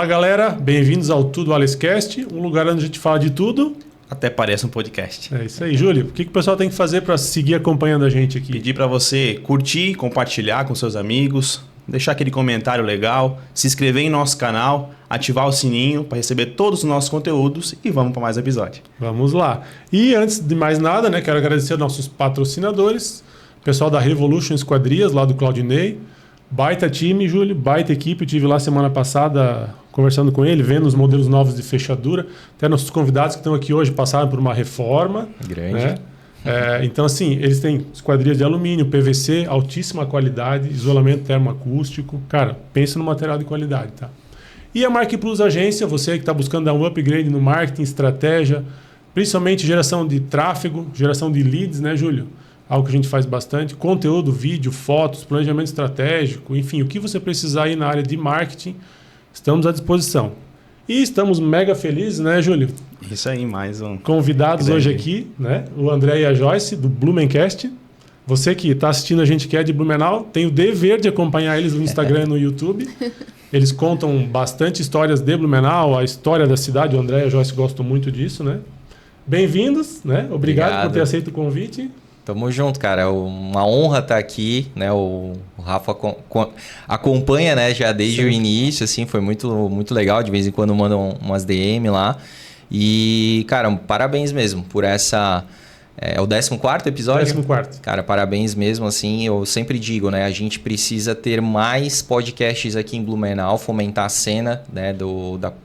galera, bem-vindos ao Tudo AlesCast, um lugar onde a gente fala de tudo. Até parece um podcast. É isso aí, Júlio. O que o pessoal tem que fazer para seguir acompanhando a gente aqui? Pedir para você curtir, compartilhar com seus amigos, deixar aquele comentário legal, se inscrever em nosso canal, ativar o sininho para receber todos os nossos conteúdos e vamos para mais um episódio. Vamos lá. E antes de mais nada, né, quero agradecer aos nossos patrocinadores, o pessoal da Revolution Esquadrias, lá do Claudinei. Baita time, Júlio, baita equipe. Eu estive lá semana passada conversando com ele, vendo os modelos novos de fechadura. Até nossos convidados que estão aqui hoje passaram por uma reforma. Grande. Né? Então, assim, eles têm esquadrias de alumínio, PVC, altíssima qualidade, isolamento termoacústico. Cara, pensa no material de qualidade, tá? E a Mark Plus Agência, você que está buscando dar um upgrade no marketing, estratégia, principalmente geração de tráfego, geração de leads, né, Júlio? Algo que a gente faz bastante. Conteúdo, vídeo, fotos, planejamento estratégico, enfim, o que você precisar aí na área de marketing, estamos à disposição. E estamos mega felizes, né, Júlio? Isso aí, mais um. Convidados hoje aqui, né? O André e a Joyce, do Blumencast. Você que está assistindo a gente que é de Blumenau, tem o dever de acompanhar eles no Instagram e no YouTube. Eles contam bastante histórias de Blumenau, a história da cidade. O André e a Joyce gostam muito disso, né? Bem-vindos, né? Obrigado por ter aceito o convite. Tamo junto, cara. É uma honra estar aqui, né? O Rafa acompanha, né? Já desde o início, assim, foi muito legal. De vez em quando mandam umas DM lá. E, cara, parabéns mesmo por essa... É o 14º episódio? 14º. Cara, parabéns mesmo, assim, eu sempre digo, né? A gente precisa ter mais podcasts aqui em Blumenau, fomentar a cena, né?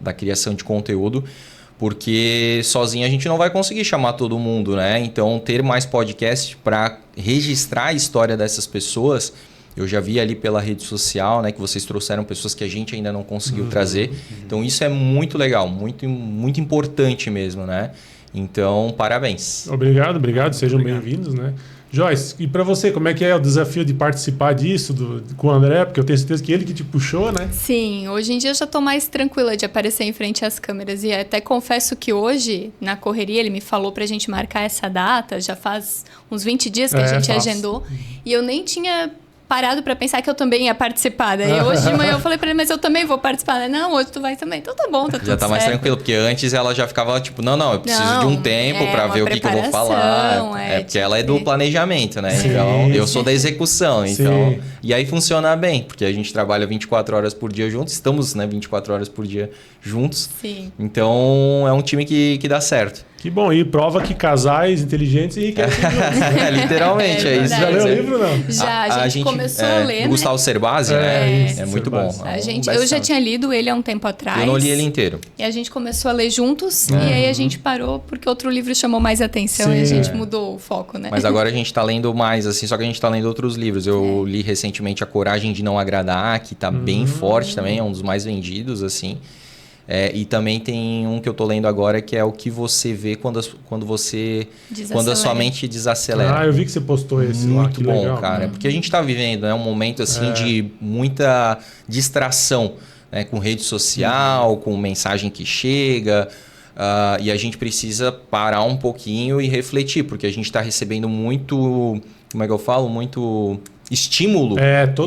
Da criação de conteúdo. Porque sozinho a gente não vai conseguir chamar todo mundo, né? Então, ter mais podcasts para registrar a história dessas pessoas. Eu já vi ali pela rede social, né? Que vocês trouxeram pessoas que a gente ainda não conseguiu trazer. Então, isso é muito legal, muito muito importante mesmo, né? Então, parabéns. Obrigado. Sejam bem-vindos, né? Joyce, e para você, como é que é o desafio de participar disso com o André? Porque eu tenho certeza que ele que te puxou, né? Sim, hoje em dia eu já estou mais tranquila de aparecer em frente às câmeras. E até confesso que hoje, na correria, ele me falou para a gente marcar essa data. Já faz uns 20 dias que a gente agendou. E eu nem tinha parado para pensar que eu também ia participar. Daí hoje de manhã eu falei para ele, mas eu também vou participar. Não, hoje tu vai também. Então tá bom, tá tudo certo. Já tá mais tranquilo, porque antes ela já ficava tipo, não, eu preciso de um tempo para ver o que eu vou falar. Porque ela é do planejamento, né? Sim, então, eu sou da execução. Então, sim. E aí funciona bem, porque a gente trabalha 24 horas por dia juntos, estamos, né, 24 horas por dia juntos. Sim. Então, é um time que dá certo. Que bom, e prova que casais inteligentes enriquecem juntos. Literalmente, é isso. Já leu o livro, não? Já, a gente começou a ler, do Gustavo Cerbasi, né? É muito bom. Eu já tinha lido ele há um tempo atrás. Eu não li ele inteiro. E a gente começou a ler juntos, e aí a gente parou porque outro livro chamou mais atenção. Sim, e a gente mudou o foco, né? Mas agora a gente tá lendo mais, assim, só que a gente tá lendo outros livros. Eu li recentemente A Coragem de Não Agradar, que tá bem forte também, é um dos mais vendidos, assim. E também tem um que eu tô lendo agora que é o que você vê quando a sua mente desacelera. Eu vi que você postou esse lá. Muito bom, legal, cara. Porque a gente tá vivendo, né, um momento assim de muita distração, né, com rede social, com mensagem que chega. E a gente precisa parar um pouquinho e refletir, porque a gente tá recebendo muito, como é que eu falo? Muito estímulo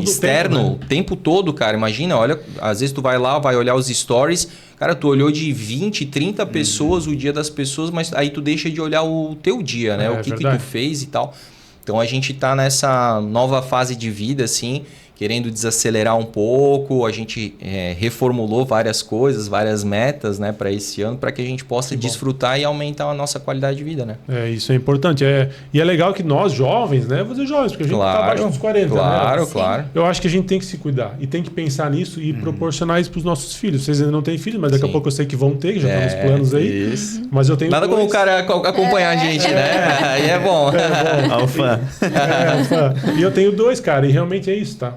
externo o tempo todo, cara. Imagina, olha, às vezes tu vai lá, vai olhar os stories, cara, tu olhou de 20, 30 pessoas, o dia das pessoas, mas aí tu deixa de olhar o teu dia, né? O que tu fez e tal. Então a gente tá nessa nova fase de vida, assim, querendo desacelerar um pouco. A gente reformulou várias coisas, várias metas, né, para esse ano, para que a gente possa desfrutar e aumentar a nossa qualidade de vida, né? Isso é importante. E é legal que nós, jovens, né? Vou dizer jovens, porque a gente tá abaixo dos 40, claro, né? Claro. Eu acho que a gente tem que se cuidar e tem que pensar nisso e proporcionar isso para os nossos filhos. Vocês ainda não têm filhos, mas daqui a pouco eu sei que vão ter, que já estão nos planos aí. Isso. Mas eu tenho Nada como o cara acompanhar a gente, né? Aí é bom. É um fã. E eu tenho 2, cara, e realmente é isso, tá?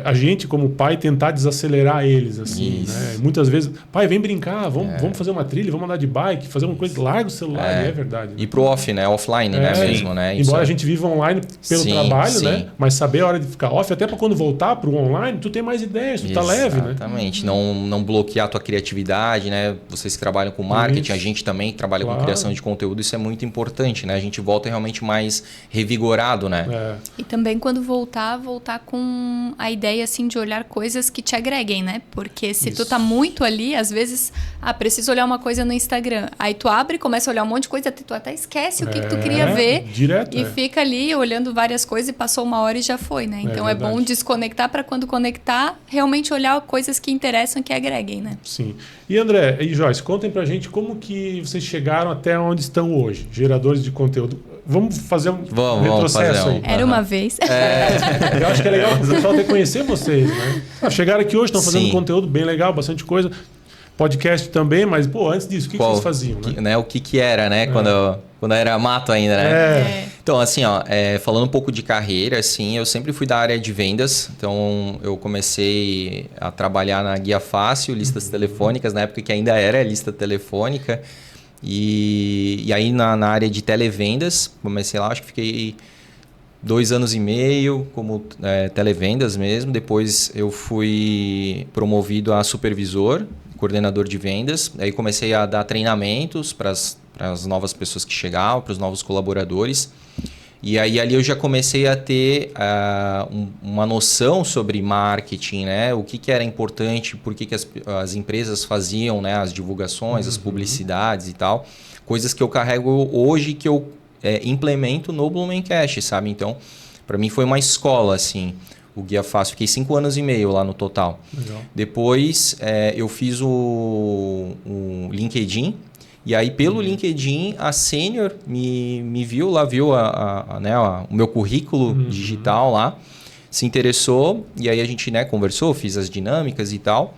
A gente, como pai, tentar desacelerar eles, assim, né? Muitas vezes, pai, vem brincar, vamos fazer uma trilha, vamos andar de bike, fazer uma coisa, larga o celular, e é verdade. E pro off, né? Offline, né? Mesmo, né? Embora a gente viva online pelo trabalho, né? Mas saber a hora de ficar off, até para quando voltar pro online, tu tem mais ideias, tu tá leve, né? Exatamente. Não bloquear a tua criatividade, né? Vocês que trabalham com marketing, a gente também trabalha com criação de conteúdo, isso é muito importante, né? A gente volta realmente mais revigorado, né? E também quando voltar com a ideia, assim, de olhar coisas que te agreguem, né? Porque se tu tá muito ali, às vezes, preciso olhar uma coisa no Instagram. Aí tu abre e começa a olhar um monte de coisa, tu até esquece o que tu queria ver. Direto, e fica ali olhando várias coisas e passou 1 hora e já foi, né? Então é bom desconectar para quando conectar, realmente olhar coisas que interessam e que agreguem, né? Sim. E André e Joyce, contem pra gente como que vocês chegaram até onde estão hoje, geradores de conteúdo. Vamos fazer um retrocesso aí. Era uma vez. Eu acho que é legal o pessoal até conhecer vocês, né? Chegaram aqui hoje, estão fazendo conteúdo bem legal, bastante coisa. Podcast também, mas, antes disso, o que vocês faziam, né? O que era, né? Quando era mato ainda, né? Então, assim, falando um pouco de carreira, assim, eu sempre fui da área de vendas. Então, eu comecei a trabalhar na Guia Fácil, listas telefônicas, na época que ainda era lista telefônica. E aí, na área de televendas, comecei lá, acho que fiquei 2 anos e meio como televendas mesmo. Depois, eu fui promovido a supervisor, coordenador de vendas. Aí, comecei a dar treinamentos para as novas pessoas que chegavam, para os novos colaboradores. E aí, ali eu já comecei a ter uma noção sobre marketing, né? O que era importante, por que as empresas faziam, né? As divulgações, as publicidades e tal. Coisas que eu carrego hoje que eu implemento no Blumencast, sabe? Então, para mim foi uma escola, assim, o Guia Fácil. Fiquei 5 anos e meio lá no total. Legal. Depois, eu fiz o LinkedIn. E aí, pelo LinkedIn, a Senior me viu lá, viu o meu currículo digital lá, se interessou, e aí a gente conversou, fiz as dinâmicas e tal.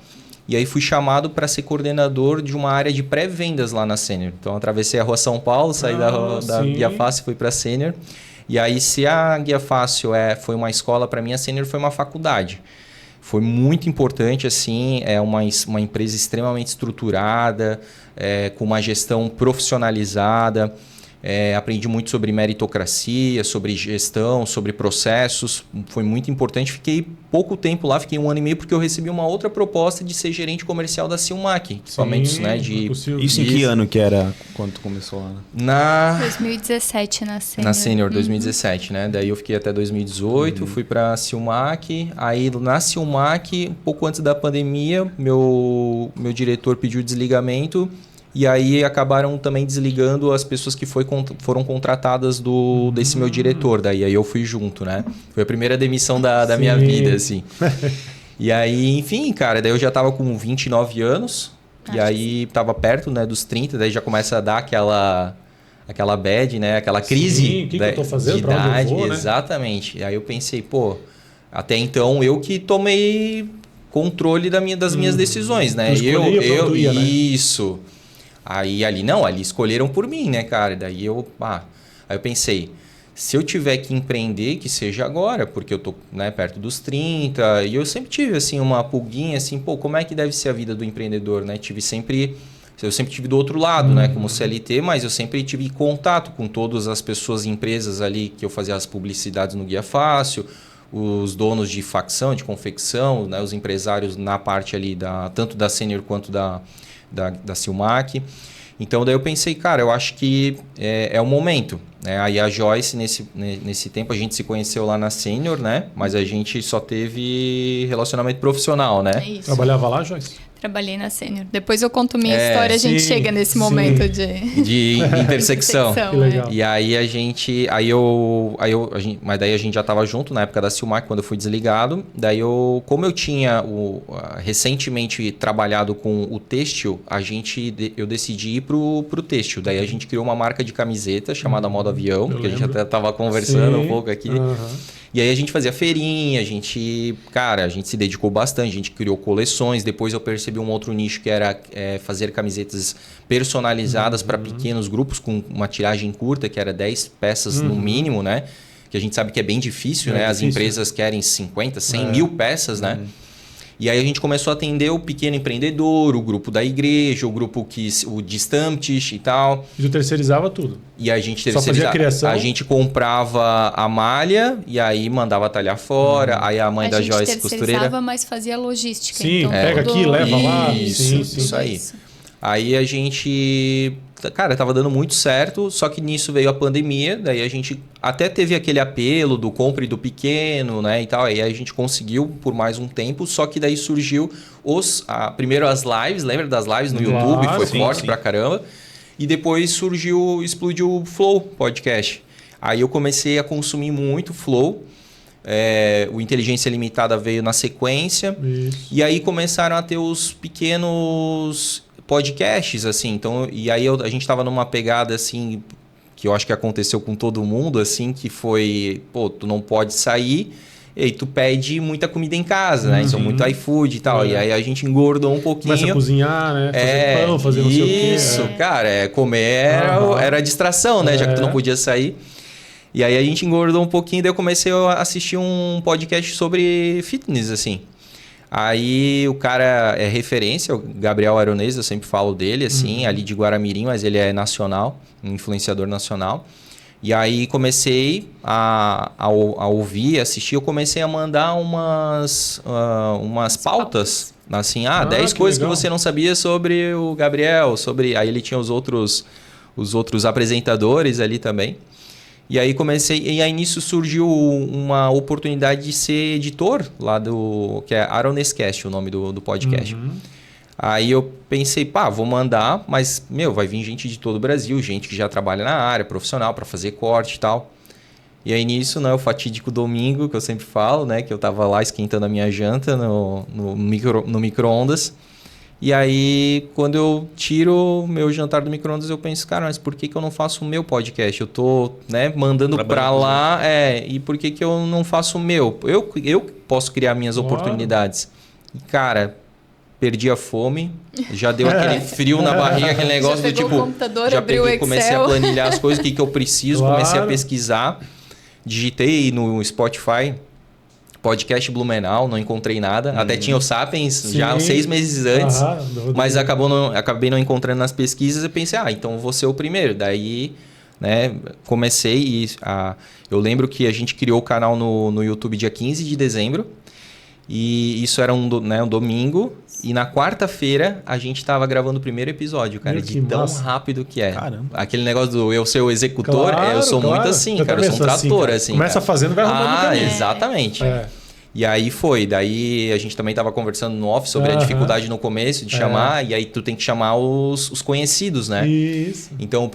E aí fui chamado para ser coordenador de uma área de pré-vendas lá na Senior. Então, atravessei a Rua São Paulo, saí da Guia Fácil e fui para a Senior. E aí, se a Guia Fácil foi uma escola, para mim a Senior foi uma faculdade. Foi muito importante, assim, é uma empresa extremamente estruturada, com uma gestão profissionalizada. Aprendi muito sobre meritocracia, sobre gestão, sobre processos. Foi muito importante. Fiquei pouco tempo lá, fiquei 1 ano e meio, porque eu recebi uma outra proposta de ser gerente comercial da Silmac. Equipamentos, né? Isso em que ano que era, quando tu começou lá? 2017, na Senior. Na Senior, 2017, né? Daí eu fiquei até 2018, fui para a Silmac. Aí na Silmac, um pouco antes da pandemia, meu diretor pediu desligamento. E aí acabaram também desligando as pessoas que foram contratadas desse meu diretor. Daí aí eu fui junto, né? Foi a primeira demissão da minha vida, assim. E aí, enfim, cara, daí eu já tava com 29 anos. E aí tava perto, né, dos 30. Daí já começa a dar aquela bad, né? Aquela crise o que eu tô fazendo, de idade. Pra onde eu vou, né? Exatamente. E aí eu pensei, até então eu que tomei controle das minhas decisões, né? Isso. Aí ali escolheram por mim, né, cara? Daí aí eu pensei, se eu tiver que empreender, que seja agora, porque eu tô, né, perto dos 30, e eu sempre tive, assim, uma pulguinha, assim, como é que deve ser a vida do empreendedor, né? Eu sempre tive do outro lado, né, como CLT, mas eu sempre tive contato com todas as pessoas e empresas ali que eu fazia as publicidades no Guia Fácil, os donos de facção, de confecção, né, os empresários na parte ali tanto da Senior quanto da Silmac. Então daí eu pensei, cara, eu acho que é o momento, né? Aí a Joyce, nesse tempo, a gente se conheceu lá na Senior, né? Mas a gente só teve relacionamento profissional, né? É isso. Trabalhava lá, Joyce? Trabalhei na Senior. Depois eu conto minha história, a gente chega nesse momento de intersecção. Que legal. E aí mas daí a gente já estava junto na época da Silmac, quando eu fui desligado. Daí como eu tinha recentemente trabalhado com o têxtil, eu decidi ir pro têxtil. Daí a gente criou uma marca de camiseta chamada Modo Avião, que a gente até estava conversando um pouco aqui. E aí a gente fazia feirinha, a gente se dedicou bastante, a gente criou coleções. Depois eu percebi um outro nicho que era fazer camisetas personalizadas para pequenos grupos com uma tiragem curta, que era 10 peças no mínimo, né? Que a gente sabe que é bem difícil, né? As empresas querem 50, 100 mil peças, né? E aí a gente começou a atender o pequeno empreendedor, o grupo da igreja, o grupo o de estantes e tal. E tu terceirizava tudo? E a gente terceirizava. Só fazia a criação? A gente comprava a malha e aí mandava talhar fora. Aí a mãe da Joyce, costureira... A gente terceirizava, mas fazia logística. Sim, então, pega aqui, leva lá. Isso aí. Aí a gente cara, tava dando muito certo, só que nisso veio a pandemia, daí a gente até teve aquele apelo do compre do pequeno, né, e tal, aí a gente conseguiu por mais um tempo, só que daí surgiu primeiro as lives, lembra das lives no YouTube, foi forte pra caramba, e depois explodiu o Flow Podcast. Aí eu comecei a consumir muito Flow, o Inteligência Limitada veio na sequência, e aí começaram a ter os pequenos podcasts, assim, então, e aí a gente tava numa pegada, assim, que eu acho que aconteceu com todo mundo, assim, que foi, pô, tu não pode sair, e aí tu pede muita comida em casa, né? Então, muito iFood e tal, e aí a gente engordou um pouquinho. Começa a cozinhar, né? Fazer pão, fazer não sei o quê. Isso, cara, comer era distração, né? Já que tu não podia sair. E aí a gente engordou um pouquinho, daí eu comecei a assistir um podcast sobre fitness, assim. Aí o cara é referência, o Gabriel Aronês, eu sempre falo dele, assim, ali de Guaramirim, mas ele é nacional, um influenciador nacional. E aí comecei a ouvir, assistir, eu comecei a mandar umas pautas, assim, 10 coisas legal que você não sabia sobre o Gabriel, aí ele tinha os outros apresentadores ali também. E aí e aí nisso surgiu uma oportunidade de ser editor lá que é Aronescast, o nome do podcast. Aí eu pensei, vou mandar, mas, vai vir gente de todo o Brasil, gente que já trabalha na área, profissional, para fazer corte e tal. E aí nisso, né, o fatídico domingo, que eu sempre falo, né, que eu tava lá esquentando a minha janta no micro-ondas. E aí, quando eu tiro o meu jantar do micro-ondas, eu penso, cara, mas por que eu não faço o meu podcast? Eu tô, né, mandando pra lá, e por que eu não faço o meu? Eu posso criar minhas oportunidades. E, cara, perdi a fome, já deu aquele frio na barriga, aquele negócio do tipo... Já peguei, comecei a planilhar as coisas, o que eu preciso, comecei a pesquisar, digitei no Spotify... Podcast Blumenau, não encontrei nada. Até tinha o Sapiens já 6 meses antes, mas acabei não encontrando nas pesquisas e pensei, então vou ser o primeiro. Daí, né, comecei eu lembro que a gente criou o canal no YouTube dia 15 de dezembro e isso era um domingo e na quarta-feira a gente estava gravando o primeiro episódio, cara, de tão rápido que é. Caramba. Aquele negócio do eu ser o executor, eu sou muito assim, cara, eu sou um trator, assim. Começa fazendo, vai arrumando caminho. Exatamente. E aí daí a gente também estava conversando no off sobre a dificuldade no começo de chamar, e aí tu tem que chamar os conhecidos, né? Isso. Então o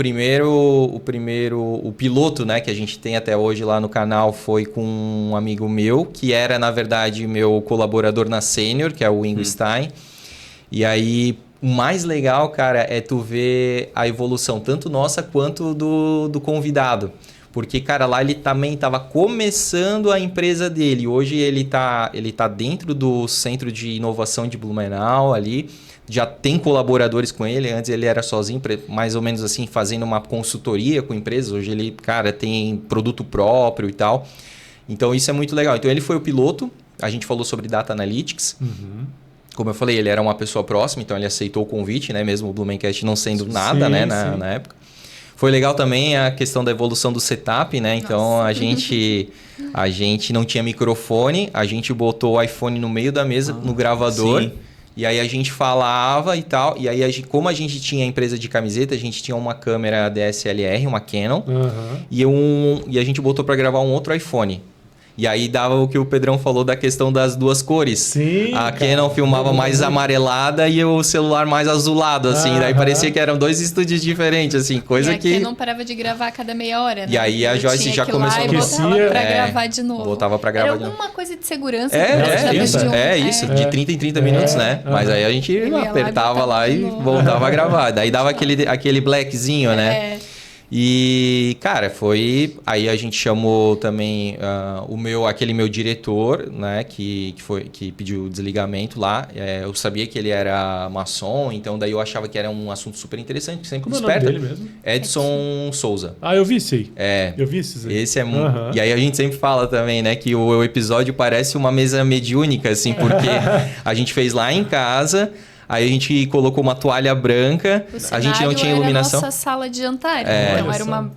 piloto, né, que a gente tem até hoje lá no canal foi com um amigo meu, que era na verdade meu colaborador na Sênior, que é o Ingo Stein. E aí o mais legal, cara, é tu ver a evolução tanto nossa quanto do convidado. Porque, cara, lá ele também estava começando a empresa dele. Hoje ele tá dentro do Centro de Inovação de Blumenau ali. Já tem colaboradores com ele. Antes ele era sozinho, mais ou menos assim, fazendo uma consultoria com empresas. Hoje ele, cara, tem produto próprio e tal. Então isso é muito legal. Então ele foi o piloto. A gente falou sobre Data Analytics. Como eu falei, ele era uma pessoa próxima, então ele aceitou o convite, né? Mesmo o Blumencast não sendo nada, né? Na época. Foi legal também a questão da evolução do setup, né? Então a gente não tinha microfone, a gente botou o iPhone no meio da mesa, no gravador. Sim. E aí a gente falava e tal. E aí, como a gente tinha a empresa de camiseta, a gente tinha uma câmera DSLR, uma Canon. E a gente botou para gravar um outro iPhone. E aí dava o que o Pedrão falou da questão das duas cores. Sim, a Canon filmava mais amarelada e o celular mais azulado, assim. Daí parecia que eram dois estúdios diferentes, assim. Coisa que... a Canon parava de gravar a cada meia hora, né? E aí a Joyce já começou a... Botava pra gravar de novo. Voltava pra gravar de novo. Era alguma coisa de segurança. Isso. De 30 em 30 minutos, né? Mas aí a gente apertava lá e voltava a gravar. Daí dava aquele blackzinho, né? E, cara, foi... Aí a gente chamou também aquele meu diretor, né? Que pediu o desligamento lá. Eu sabia que ele era maçom, então daí eu achava que era um assunto super interessante, sempre desperta. Como é o nome dele mesmo? Edson Souza. Eu vi isso aí. Eu vi isso aí. Esse é muito... E aí a gente sempre fala também, né? Que o episódio parece uma mesa mediúnica, assim, porque a gente fez lá em casa... Aí a gente colocou uma toalha branca, a gente não tinha iluminação. Era a nossa sala de jantar. Então era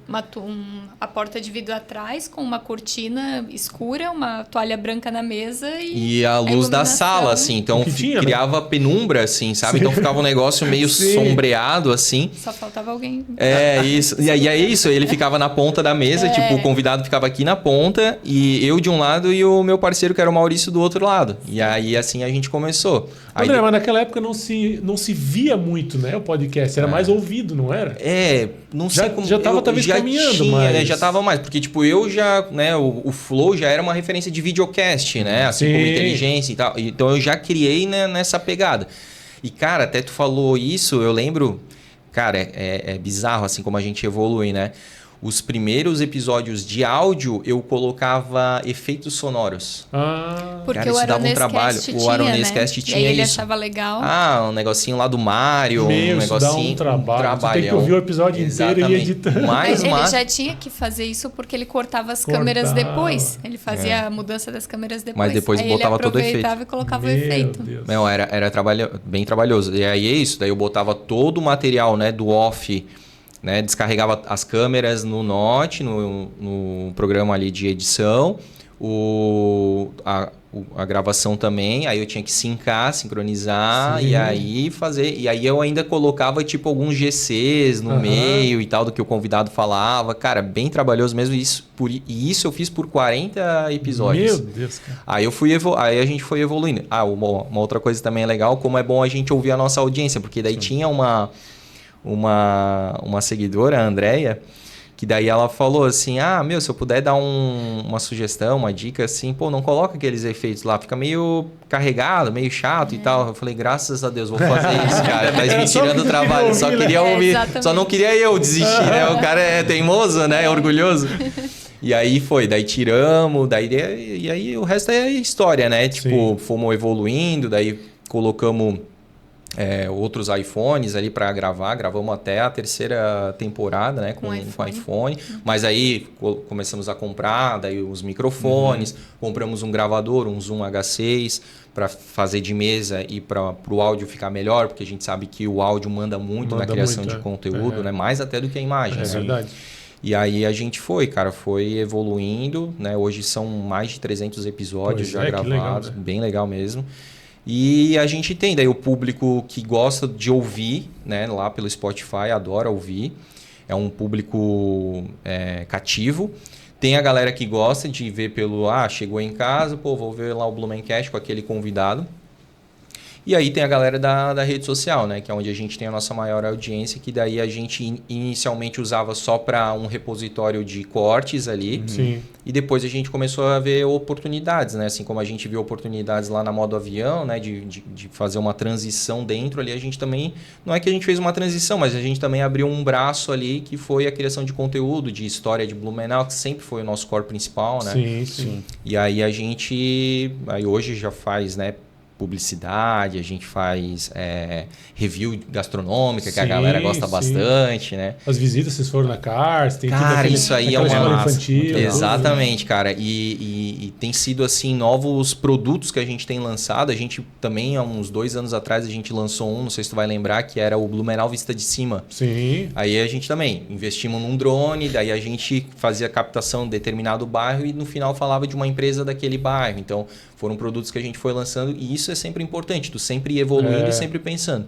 a porta de vidro atrás com uma cortina escura, uma toalha branca na mesa e a luz da sala, assim. Então criava penumbra, assim, sabe? Sim. Então ficava um negócio meio sombreado, assim. Só faltava alguém. Isso. E aí é isso, ele ficava na ponta da mesa, tipo, o convidado ficava aqui na ponta e eu de um lado e o meu parceiro, que era o Maurício, do outro lado. E aí, assim, a gente começou. André, mas naquela época não se via muito, né, o podcast. Era mais ouvido, não era? Não sei como... Já tava talvez caminhando, mas... já tava mais. Porque, tipo, eu já... né, o Flow já era uma referência de videocast, né? Assim como inteligência e tal. Então, eu já criei, né, nessa pegada. E, cara, até tu falou isso, eu lembro... Cara, é bizarro, assim, como a gente evolui, né? Os primeiros episódios de áudio, eu colocava efeitos sonoros. Porque cara, isso dava um trabalho. O Aronescast tinha isso. E aí ele achava legal. Um negocinho lá do Mario, um negocinho. Dá um trabalho. Você tem que ouvir o episódio inteiro e ir editando. Ele já tinha que fazer isso porque ele cortava as câmeras depois. Ele fazia a mudança das câmeras depois. Mas depois aí botava todo o efeito. Ele aproveitava e colocava o efeito. Era bem trabalhoso. E aí é isso. Daí eu botava todo o material, né, do off... Né, descarregava as câmeras no Note, no programa ali de edição, a gravação também, aí eu tinha que sincronizar e aí fazer. E aí eu ainda colocava tipo alguns GCs no meio e tal, do que o convidado falava. Cara, bem trabalhoso mesmo. E isso eu fiz por 40 episódios. Meu Deus, cara. Aí a gente foi evoluindo. Uma outra coisa também é legal, como é bom a gente ouvir a nossa audiência, porque daí tinha uma seguidora, a Andrea, que daí ela falou assim, se eu puder dar uma sugestão, uma dica, assim, pô, não coloca aqueles efeitos lá, fica meio carregado, meio chato e tal. Eu falei, graças a Deus, vou fazer isso, cara. Tá me tirando o trabalho, só queria ouvir, só não queria eu desistir, né? O cara é teimoso, né? É orgulhoso. E aí daí tiramos, e aí o resto é história, né? Tipo, fomos evoluindo, daí colocamos... outros iPhones ali para gravamos até a 3ª temporada, né, com iPhone. Mas aí começamos a comprar daí os microfones, compramos um gravador, um Zoom H6 para fazer de mesa e para o áudio ficar melhor, porque a gente sabe que o áudio manda muito na criação de conteúdo, né, mais até do que a imagem. É verdade. E aí a gente foi evoluindo, né? Hoje são mais de 300 episódios já gravados, legal, bem legal mesmo. E a gente tem daí o público que gosta de ouvir, né, lá pelo Spotify, adora ouvir. É um público cativo. Tem a galera que gosta de ver pelo... chegou em casa, vou ver lá o Blumencast com aquele convidado. E aí tem a galera da rede social, né, que é onde a gente tem a nossa maior audiência, que daí a gente inicialmente usava só para um repositório de cortes ali. Sim. E depois a gente começou a ver oportunidades, né? Assim como a gente viu oportunidades lá na Modo Avião, né? De fazer uma transição dentro ali, a gente também... Não é que a gente fez uma transição, mas a gente também abriu um braço ali que foi a criação de conteúdo, de história de Blumenau, que sempre foi o nosso core principal, né? Sim. E aí a gente... Aí hoje já faz, né? Publicidade, a gente faz review gastronômica, que a galera gosta bastante, né? As visitas, vocês foram na Cars, tem cara, isso aí é uma infantil. Exatamente, cara. E tem sido assim, novos produtos que a gente tem lançado. A gente também, há uns 2 anos atrás, a gente lançou não sei se tu vai lembrar, que era o Blumenau Vista de Cima. Sim. Aí a gente também investimos num drone, daí a gente fazia captação de determinado bairro e no final falava de uma empresa daquele bairro. Então, foram produtos que a gente foi lançando e isso é sempre importante, tu sempre evoluindo e sempre pensando.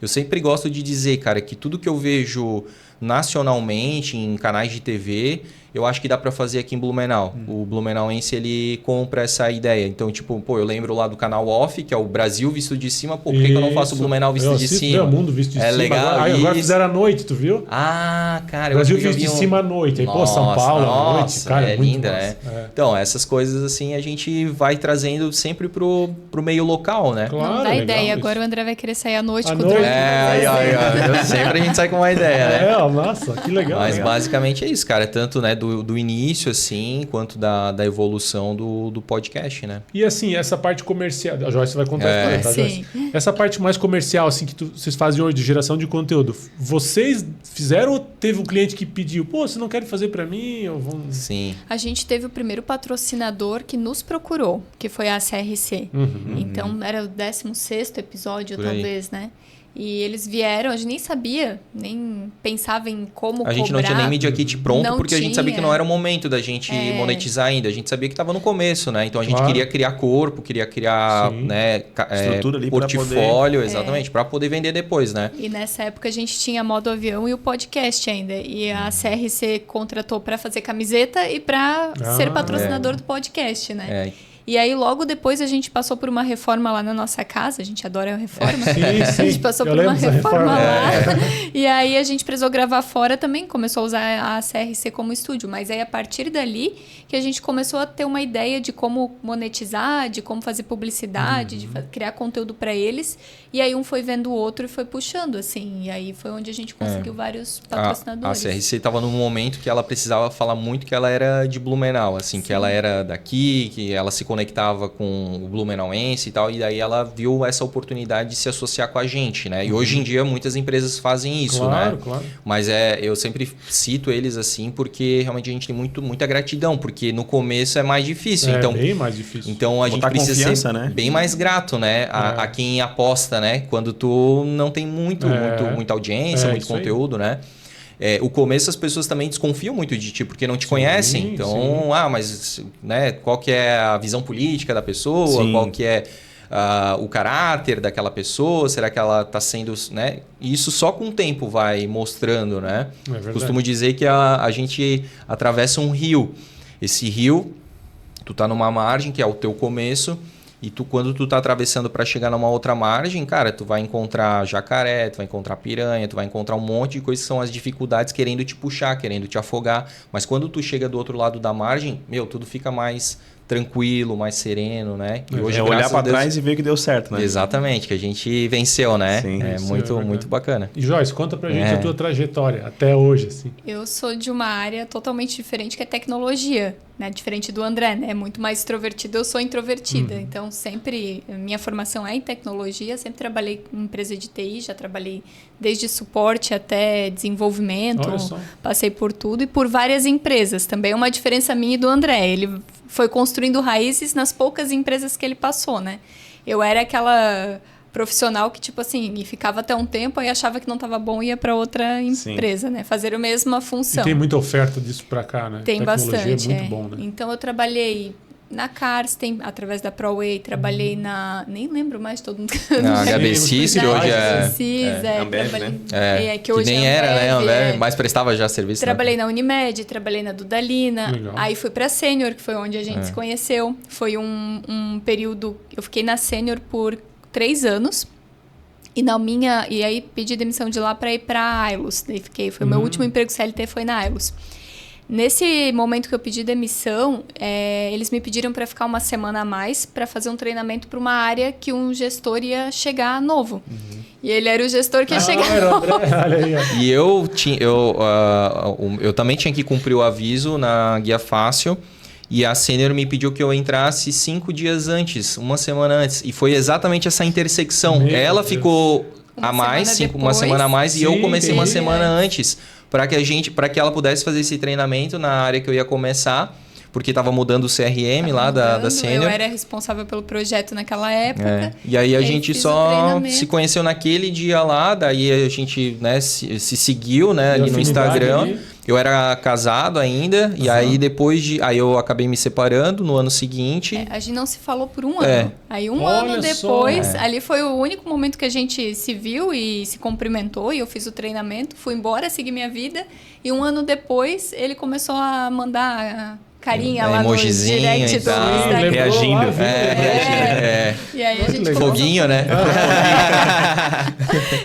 Eu sempre gosto de dizer, cara, que tudo que eu vejo nacionalmente em canais de TV, eu acho que dá para fazer aqui em Blumenau. O blumenauense, ele compra essa ideia. Então, tipo, eu lembro lá do canal Off, que é o Brasil visto de cima. Por que eu não faço o Blumenau visto de cima? O mundo visto de cima. Legal. Agora fizeram à noite, tu viu? Cara. Brasil visto de cima à noite. Aí, São Paulo à noite. Cara, é linda, né? Então, essas coisas assim, a gente vai trazendo sempre pro meio local, né? Claro, não dá ideia. Isso. Agora o André vai querer sair à noite com o noite. drone. Sempre a gente sai com uma ideia, né? Nossa, que legal. Mas legal. basicamente é isso, cara. Tanto, né, do início, assim, quanto da evolução do podcast, né? E assim, essa parte comercial... A Joyce vai contar a história, tá, Sim. Joyce? Essa parte mais comercial, assim, que vocês fazem hoje de geração de conteúdo, vocês fizeram ou teve um cliente que pediu, pô, você não quer fazer pra mim? Ou vão... Sim. A gente teve o primeiro patrocinador que nos procurou, que foi a CRC. Então, era o 16º episódio, Por aí. talvez, né? E eles vieram, a gente nem sabia, nem pensava em como cobrar. A gente não tinha nem Media Kit pronto, Não porque a gente sabia que tinha. não era o momento da gente monetizar ainda. A gente sabia que estava no começo, né? Então a gente Claro. queria criar corpo, queria criar, Sim. né, Estrutura ali pra portfólio, exatamente, para poder vender depois, né? E nessa época a gente tinha modo avião e o podcast ainda. E a CRC contratou para fazer camiseta e para ser patrocinador do podcast, né? É. E aí, logo depois, a gente passou por uma reforma lá na nossa casa. A gente adora a reforma. Sim, sim. A gente passou Eu por uma lembro dessa reforma lá. reforma. E aí, a gente precisou gravar fora também. Começou a usar a CRC como estúdio. Mas aí, a partir dali, que a gente começou a ter uma ideia de como monetizar, de como fazer publicidade, de criar conteúdo para eles. E aí, um foi vendo o outro e foi puxando, assim. E aí, foi onde a gente conseguiu vários A patrocinadores. CRC estava num momento que ela precisava falar muito que ela era de Blumenau, assim, que ela era daqui, que ela se conectava com o blumenauense e tal, e daí ela viu essa oportunidade de se associar com a gente, né? E hoje em dia muitas empresas fazem isso, Claro, né? claro. Mas eu sempre cito eles assim porque realmente a gente tem muita gratidão, porque no começo é mais difícil. É Então, bem mais difícil. então a gente Botar precisa confiança, ser né? bem mais grato, né? A quem aposta, né? Quando tu não tem muita audiência, muito isso aí. conteúdo, né? O começo as pessoas também desconfiam muito de ti, porque não te conhecem. Então, sim. mas né, qual que é a visão política da pessoa? Sim. Qual que é o caráter daquela pessoa? Será que ela está sendo... né? E isso só com o tempo vai mostrando, né? É verdade. Costumo dizer que a gente atravessa um rio. Esse rio, tu tá numa margem, que é o teu começo... E quando tu tá atravessando para chegar numa outra margem, cara, tu vai encontrar jacaré, tu vai encontrar piranha, tu vai encontrar um monte de coisas que são as dificuldades querendo te puxar, querendo te afogar. Mas quando tu chega do outro lado da margem, tudo fica mais tranquilo, mais sereno, né? E hoje, olhar graças a para Deus... trás e ver que deu certo, né? Exatamente, que a gente venceu, né? Sim, é isso muito, é verdade. muito bacana. E Joyce, conta pra gente a tua trajetória até hoje, assim. Eu sou de uma área totalmente diferente, que é tecnologia, né? Diferente do André, né? Muito mais extrovertido, eu sou introvertida. Então, sempre... Minha formação é em tecnologia, sempre trabalhei em empresa de TI, já trabalhei desde suporte até desenvolvimento. Olha só. Passei por tudo e por várias empresas. Também é uma diferença minha e do André. Ele foi construindo raízes nas poucas empresas que ele passou, né? Eu era aquela profissional que, tipo assim, e ficava até um tempo, aí achava que não estava bom e ia para outra empresa, né? Fazer a mesma função. E tem muita oferta disso pra cá, né? Tem Tecnologia bastante, é muito bom, né? Então, eu trabalhei na Karsten, através da ProWay, trabalhei na... Nem lembro mais todo mundo. Na HBCIS, que hoje é... Ambev, trabalhei, né? que hoje que nem é era, né? Ambev, Mas prestava já serviço. Trabalhei na Unimed, trabalhei na Dudalina, Legal. aí fui pra Sênior, que foi onde a gente se conheceu. Foi um período... Eu fiquei na Sênior por 3 anos. E aí pedi demissão de lá para ir para a Ilus. Foi o meu último emprego CLT, foi na Ilus. Nesse momento que eu pedi demissão, eles me pediram para ficar uma semana a mais para fazer um treinamento para uma área que um gestor ia chegar novo. E ele era o gestor que ia chegar novo. Olha aí, ó. E eu também tinha que cumprir o aviso na Guia Fácil. E a Sênior me pediu que eu entrasse 5 dias antes, uma semana antes. E foi exatamente essa intersecção. Meu Ela Deus. ficou Uma a mais, semana uma semana a mais, e Sim, eu comecei uma entendi. semana antes. Para que ela pudesse fazer esse treinamento na área que eu ia começar. Porque estava mudando o CRM lá da Sênior. Eu era responsável pelo projeto naquela época. E aí a E aí gente fiz o só treinamento. se conheceu naquele dia lá, daí a gente, né, se seguiu, né, ali no afinidade Instagram. ali. Eu era casado ainda, e aí aí eu acabei me separando no ano seguinte. A gente não se falou por um ano. Aí Olha ano só. depois, ali foi o único momento que a gente se viu e se cumprimentou, e eu fiz o treinamento, fui embora, segui minha vida, e um ano depois ele começou a mandar carinha lá no emojizinho direct e do tal. Instagram. Reagindo. E aí a gente legal. Foguinho, né?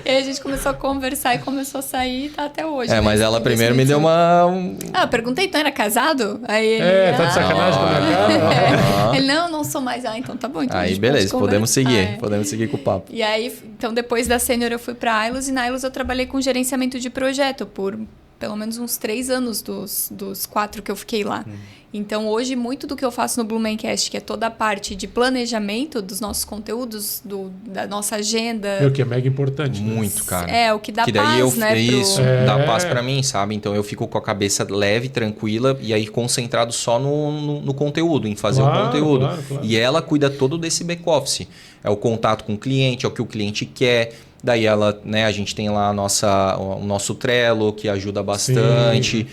E aí a gente começou a conversar e começou a sair e tá até hoje. Mas ela primeiro me deu eu perguntei, então era casado? Aí ele... Tá de sacanagem com a minha cara? Ele, não sou mais. Então tá bom. Então a Aí gente beleza, pode podemos conversar. seguir. Podemos seguir com o papo. E aí, então depois da Sênior eu fui pra Ailos, e na Ailos eu trabalhei com gerenciamento de projeto por pelo menos uns 3 anos dos 4 que eu fiquei lá. Então, hoje, muito do que eu faço no Blumencast, que é toda a parte de planejamento dos nossos conteúdos, da nossa agenda... O que é mega importante. Né? Muito, cara. O que dá que daí paz, né? Isso, dá paz pra mim, sabe? Então, eu fico com a cabeça leve, tranquila, e aí concentrado só no conteúdo, em fazer o conteúdo. Claro. E ela cuida todo desse back-office. É o contato com o cliente, é o que o cliente quer... Daí ela, né, a gente tem lá o nosso Trello, que ajuda bastante.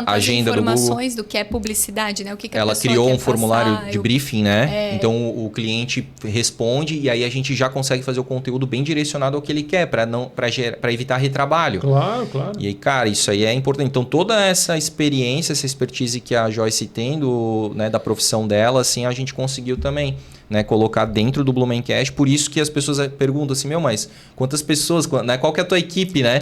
A agenda do Google. Informações do que é publicidade, né? O que ela a pessoa criou quer um formulário passar, de briefing, né? Então o cliente responde e aí a gente já consegue fazer o conteúdo bem direcionado ao que ele quer, para evitar retrabalho. Claro. E aí, cara, isso aí é importante. Então toda essa experiência, essa expertise que a Joyce tem da profissão dela, assim, a gente conseguiu também. Né, colocar dentro do Blumencast, por isso que as pessoas perguntam assim, mas quantas pessoas, né, qual que é a tua equipe, né?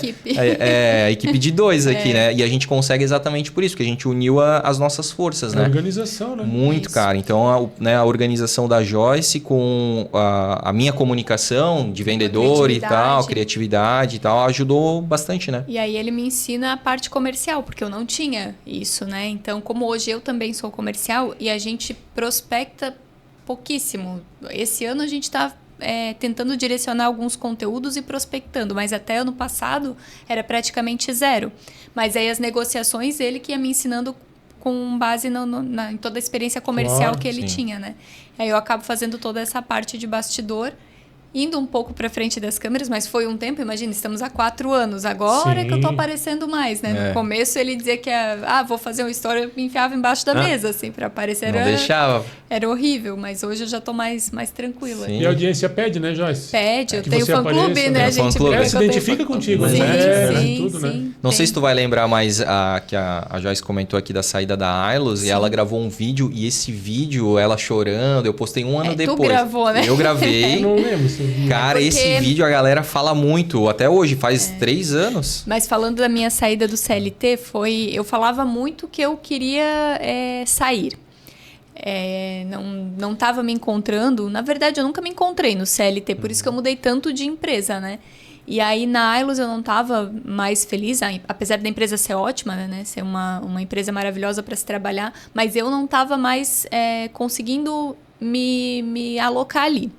A equipe de 2 aqui, né? E a gente consegue exatamente por isso, porque a gente uniu as nossas forças, né? Organização, né? Muito, isso. Cara. Então, a organização da Joyce com a minha comunicação de vendedor e tal, criatividade e tal, ajudou bastante, né? E aí ele me ensina a parte comercial, porque eu não tinha isso, né? Então, como hoje eu também sou comercial e a gente prospecta pouquíssimo. Esse ano a gente está tentando direcionar alguns conteúdos e prospectando, mas até ano passado era praticamente 0. Mas aí as negociações, ele que ia me ensinando com base em toda a experiência comercial que ele tinha, né? Aí eu acabo fazendo toda essa parte de bastidor, indo um pouco para frente das câmeras, mas foi um tempo, imagina, estamos há 4 anos, agora é que eu tô aparecendo mais, né? No começo ele dizia que vou fazer uma história, eu me enfiava embaixo da mesa, assim, para aparecer. Não deixava. Era horrível, mas hoje eu já tô mais tranquila. Sim. E a audiência pede, né, Joyce? Pede, eu tenho fã-clube, né? A gente se identifica contigo, né? Sim, né? Não sei se tu vai lembrar, mas que a Joyce comentou aqui da saída da Ailos, e ela gravou um vídeo, e esse vídeo, ela chorando, eu postei 1 ano depois. Tu gravou, né? Eu gravei. Não lembro. Cara, esse vídeo a galera fala muito, até hoje, faz 3 anos. Mas falando da minha saída do CLT, eu falava muito que eu queria sair. Não estava me encontrando. Na verdade, eu nunca me encontrei no CLT, por isso que eu mudei tanto de empresa, né? E aí, na Ailos, eu não estava mais feliz, apesar da empresa ser ótima, né? Ser uma empresa maravilhosa para se trabalhar, mas eu não estava mais conseguindo me alocar ali.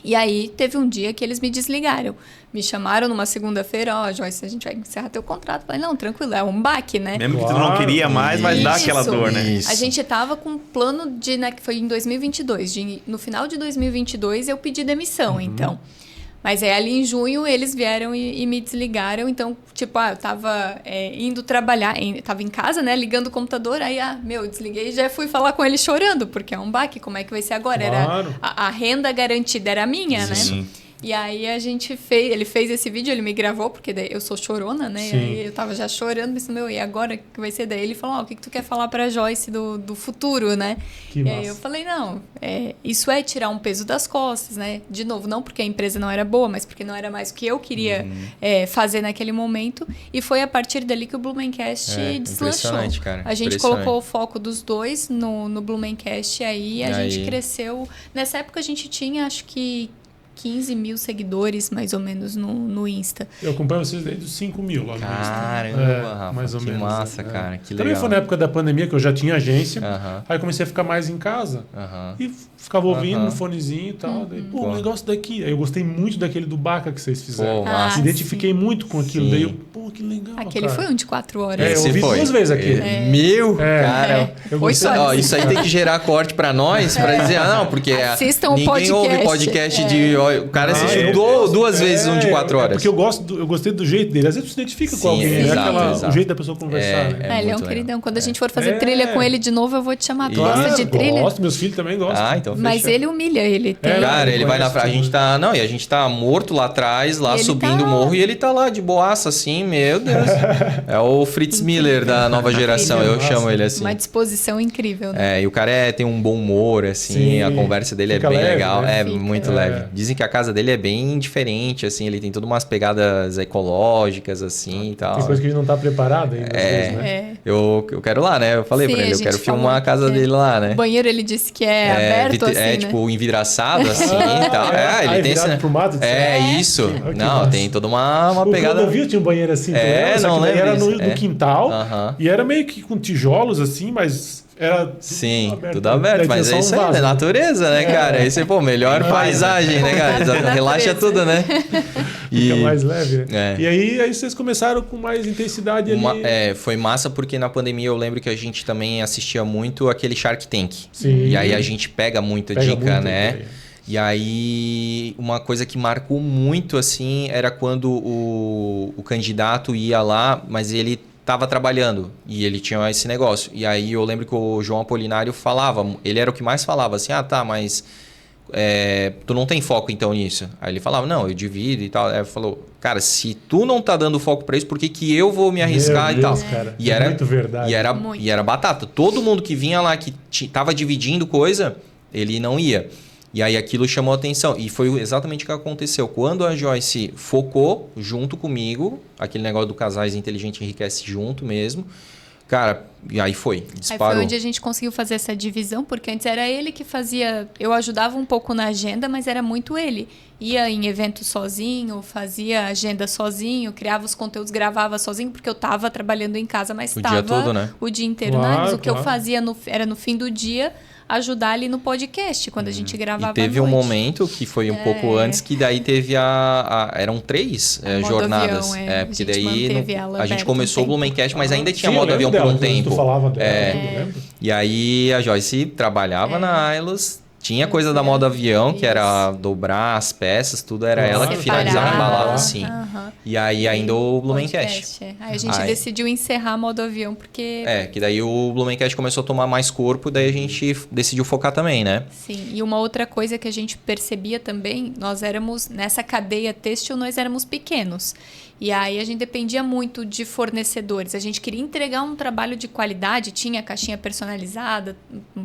E aí, teve um dia que eles me desligaram. Me chamaram numa segunda-feira, Joyce, a gente vai encerrar teu contrato. Eu falei, não, tranquilo, é um baque, né? Mesmo que tu não queria mais, mas dá aquela dor, né? Isso. A gente tava com um plano que foi em 2022. No final de 2022, eu pedi demissão, então. Mas aí, ali em junho, eles vieram e me desligaram. Então, tipo, eu tava indo trabalhar, tava em casa, né? Ligando o computador. Aí, desliguei e já fui falar com ele chorando. Porque é um baque, como é que vai ser agora? Claro. A renda garantida era minha, Sim. né? E aí ele fez esse vídeo, ele me gravou, porque daí eu sou chorona, né? Sim. E aí eu tava já chorando, pensando, e agora que vai ser? Daí ele falou, o que tu quer falar pra Joyce do futuro, né? Que e massa. aí eu falei, não, isso é tirar um peso das costas, né? De novo, não porque a empresa não era boa, mas porque não era mais o que eu queria fazer naquele momento. E foi a partir dali que o Blumencast deslanchou. Cara, a gente colocou o foco dos 2 no Blumencast, e aí a gente cresceu. Nessa época a gente tinha, acho que 15 mil seguidores, mais ou menos, no Insta. Eu acompanho vocês desde os 5 mil lá no Insta. Caramba, Rafa, mais ou que menos. massa, cara, que legal. Também foi na época da pandemia que eu já tinha agência, aí comecei a ficar mais em casa e ficava ouvindo no fonezinho e tal. Daí, o negócio daqui. Aí eu gostei muito daquele do Baca que vocês fizeram. Massa. Me identifiquei muito com aquilo. Sim. Daí eu, que legal, Aquele cara. foi um de 4 horas. Eu ouvi 2 vezes aquele. Cara, eu Foi gostei. só isso aí tem que gerar corte pra nós, pra dizer, não, porque Assistam o ninguém ouve podcast de O cara assistiu duas vezes um de 4 horas. Porque eu gostei do jeito dele. Às vezes você se identifica com alguém, exato. O jeito da pessoa conversar, né? Ele é um queridão. Quando a gente for fazer trilha com ele de novo, eu vou te chamar. Tu gosta de trilha? Gosto, meus filhos também gostam. Então mas ele humilha, ele tem... Cara, ele vai na praia, e a gente tá morto lá atrás, lá subindo o morro, e ele tá lá de boaça, assim, meu Deus. É o Fritz Miller da nova geração, eu chamo ele assim. Uma disposição incrível, né? E o cara tem um bom humor, assim, a conversa dele é bem legal, né? Muito leve. Dizem que a casa dele é bem diferente, assim, ele tem todas umas pegadas ecológicas, assim, e tal. Tem coisa que a gente não tá preparado ainda, né? Eu quero lá, né? Eu falei pra ele, eu quero filmar a casa dele lá, né? O banheiro ele disse que é aberto, assim, né? Tipo, envidraçado, assim, e tal. Ele tem esse... pro mato, isso. Não, tem toda uma pegada... Quando eu vi, tinha um banheiro assim, não lembro. Era no quintal, e era meio que com tijolos, assim, mas... Era tudo aberto, mas é isso aí, é natureza, né, cara? Isso é, melhor paisagem, né, cara? Relaxa tudo, né? Fica mais leve, né? E aí vocês começaram com mais intensidade ali. Foi massa porque na pandemia eu lembro que a gente também assistia muito aquele Shark Tank. Sim. E aí a gente pega muita dica, né? E aí, uma coisa que marcou muito, assim, era quando o candidato ia lá, mas ele estava trabalhando e ele tinha esse negócio. E aí eu lembro que o João Apolinário falava, ele era o que mais falava, assim, mas tu não tem foco então nisso? Aí ele falava, não, eu divido e tal. Aí ele falou, cara, se tu não tá dando foco para isso, por que eu vou me arriscar e tal? Cara, e era muito verdade. E era batata. Todo mundo que vinha lá, que tava dividindo coisa, ele não ia. E aí aquilo chamou a atenção. E foi exatamente o que aconteceu. Quando a Joyce focou junto comigo, aquele negócio do Casais Inteligente Enriquece junto mesmo, cara, e aí disparou. Aí foi onde a gente conseguiu fazer essa divisão, porque antes era ele que fazia... Eu ajudava um pouco na agenda, mas era muito ele. Ia em evento sozinho, fazia agenda sozinho, criava os conteúdos, gravava sozinho, porque eu estava trabalhando em casa, mas estava dia todo, né? O dia inteiro. Mas o que eu fazia era no fim do dia... ajudar ali no podcast, quando a gente gravava à noite. E teve um momento que foi um pouco antes, que daí teve eram 3 jornadas. Porque daí a gente começou o Blumencast, mas ainda tinha modo avião por um tempo. Tu falava dela, e aí a Joyce trabalhava na Ailos. Tinha coisa da modo avião, que era dobrar as peças, tudo era ela que finalizava e embalava, assim. E aí ainda o Blumencast. Aí a gente decidiu encerrar modo avião, porque... que daí o Blumencast começou a tomar mais corpo, daí a gente decidiu focar também, né? Sim, e uma outra coisa que a gente percebia também, nós éramos, nessa cadeia têxtil, nós éramos pequenos. E aí a gente dependia muito de fornecedores. A gente queria entregar um trabalho de qualidade, tinha caixinha personalizada,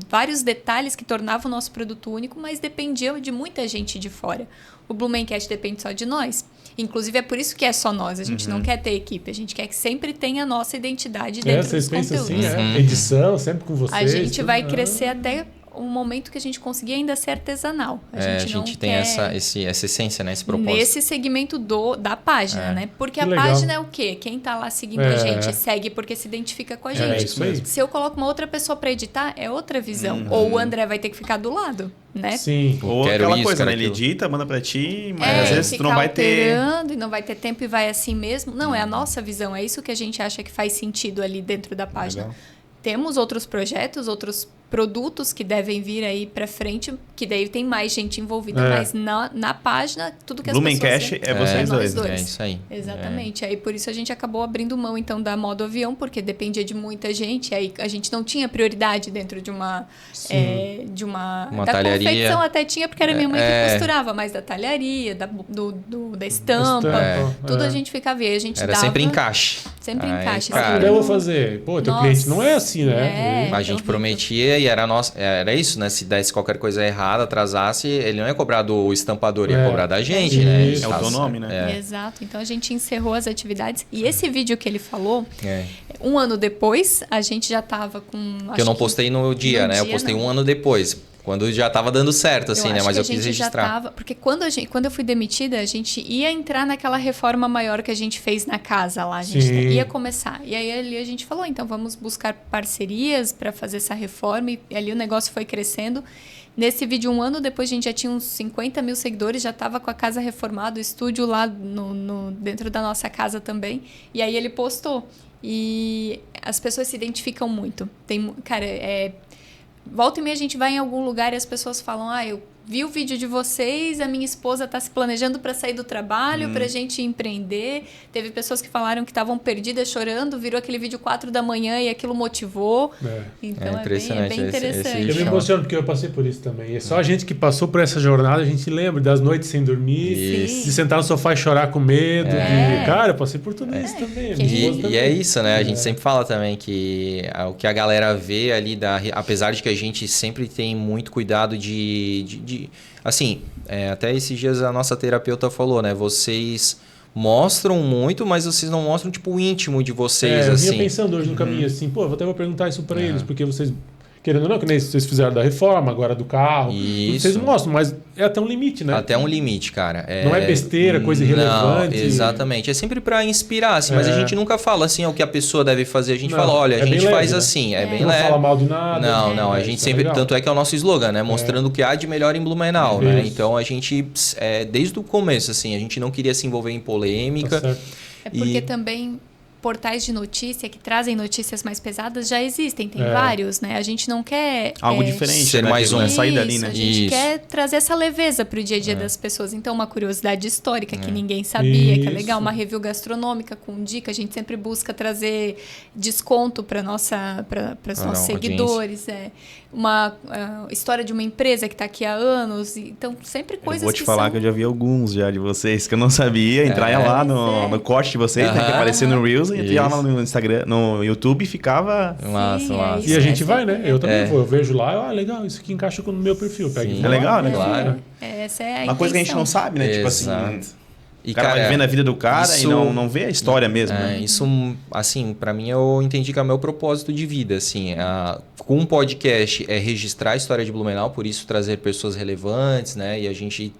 vários detalhes que tornavam o nosso produto único, mas dependia de muita gente de fora. O Blumencast depende só de nós. Inclusive, é por isso que é só nós. A gente não quer ter equipe. A gente quer que sempre tenha a nossa identidade dentro dos conteúdos. Vocês pensam assim, edição, sempre com vocês. A gente vai crescer até... um momento que a gente conseguir ainda ser artesanal. A gente tem essa essência, né? Esse propósito. Nesse segmento da página, né? Porque a página é o quê? Quem tá lá seguindo a gente segue porque se identifica com a gente. Isso mesmo. Se eu coloco uma outra pessoa para editar, é outra visão. Ou o André vai ter que ficar do lado, né? Sim. Ou aquela coisa, né? Ele edita, manda para ti, mas às vezes tu não vai ter... e não vai ter tempo e vai assim mesmo. Não, é a nossa visão. É isso que a gente acha que faz sentido ali dentro da página. Legal. Temos outros projetos, outros produtos que devem vir aí para frente, que daí tem mais gente envolvida, mas na página, tudo que as pessoas... Blumencast é vocês dois. É isso aí. Exatamente. Aí por isso a gente acabou abrindo mão, então, da modo avião, porque dependia de muita gente, aí a gente não tinha prioridade dentro de uma da talharia. Confecção até tinha, porque era minha mãe que costurava, mas da talharia, da estampa, tudo a gente ficava vendo. A gente era dava, sempre encaixe. Sempre encaixe. Cara, eu vou fazer. Pô, teu cliente não é assim, né? A gente prometia e era isso, né? Se desse qualquer coisa errada, atrasasse, ele não ia cobrar do estampador, ia cobrar da gente, né? É o teu nome, né? Exato. Então a gente encerrou as atividades. E esse vídeo que ele falou, um ano depois, a gente já tava com... Que eu não postei no dia, né? Eu postei um ano depois. Quando já estava dando certo, assim, né? Mas eu quis registrar. Porque quando eu fui demitida, a gente ia entrar naquela reforma maior que a gente fez na casa lá. A gente ia começar. E aí ali a gente falou, então vamos buscar parcerias para fazer essa reforma. E ali o negócio foi crescendo. Nesse vídeo, um ano depois, a gente já tinha uns 50 mil seguidores, já estava com a casa reformada, o estúdio lá dentro da nossa casa também. E aí ele postou. E as pessoas se identificam muito. Cara, volta e meia a gente vai em algum lugar e as pessoas falam, eu vi o vídeo de vocês, a minha esposa está se planejando para sair do trabalho, para a gente empreender. Teve pessoas que falaram que estavam perdidas, chorando, virou aquele vídeo 4 da manhã e aquilo motivou. Então é bem interessante. Eu me emociono porque eu passei por isso também. É só a gente que passou por essa jornada, a gente lembra das noites sem dormir, de sentar no sofá e chorar com medo. Cara, eu passei por tudo isso também. E é isso, né? A gente sempre fala também que o que a galera vê ali, apesar de que a gente sempre tem muito cuidado assim, até esses dias a nossa terapeuta falou, né? Vocês mostram muito, mas vocês não mostram, tipo, o íntimo de vocês, eu assim. Eu vinha pensando hoje no caminho, assim, pô, eu até vou perguntar isso pra eles, porque vocês... Querendo ou não, que nem vocês fizeram da reforma, agora do carro. Isso. Vocês mostram, mas é até um limite, né? Até um limite, cara. Não é besteira, coisa irrelevante. Não, exatamente. É sempre pra inspirar, assim, mas a gente nunca fala assim, o que a pessoa deve fazer. A gente fala, olha, a gente faz assim, é bem leve. Não fala mal de nada. Não, a gente sempre... Tanto é que é o nosso slogan, né? Mostrando o que há de melhor em Blumenau, né? Então a gente, desde o começo, assim, a gente não queria se envolver em polêmica. Tá certo. É porque também... portais de notícia que trazem notícias mais pesadas já existem, tem vários, né? A gente não quer... algo diferente, ser mais sair dali, né? A gente quer trazer essa leveza para o dia a dia das pessoas. Então, uma curiosidade histórica que ninguém sabia, que é legal, uma review gastronômica com dica. A gente sempre busca trazer desconto para os nossos seguidores. Uma história de uma empresa que está aqui há anos. Então, sempre coisas que vou te falar que eu já vi alguns já de vocês que eu não sabia. Entrar lá no corte de vocês, tem que aparecer no Reels. E ia lá no Instagram, no YouTube e ficava... Massa. E a gente vai, né? Eu também vou. Eu vejo lá, legal, isso aqui encaixa com o meu perfil. É legal, né? Claro. Essa é a uma coisa que a gente não sabe, né? Exato. Tipo assim... O cara vai vendo a vida do cara e não vê a história mesmo. Né? Isso, assim, pra mim eu entendi que é o meu propósito de vida, assim. Com um podcast é registrar a história de Blumenau, por isso trazer pessoas relevantes, né? E a gente...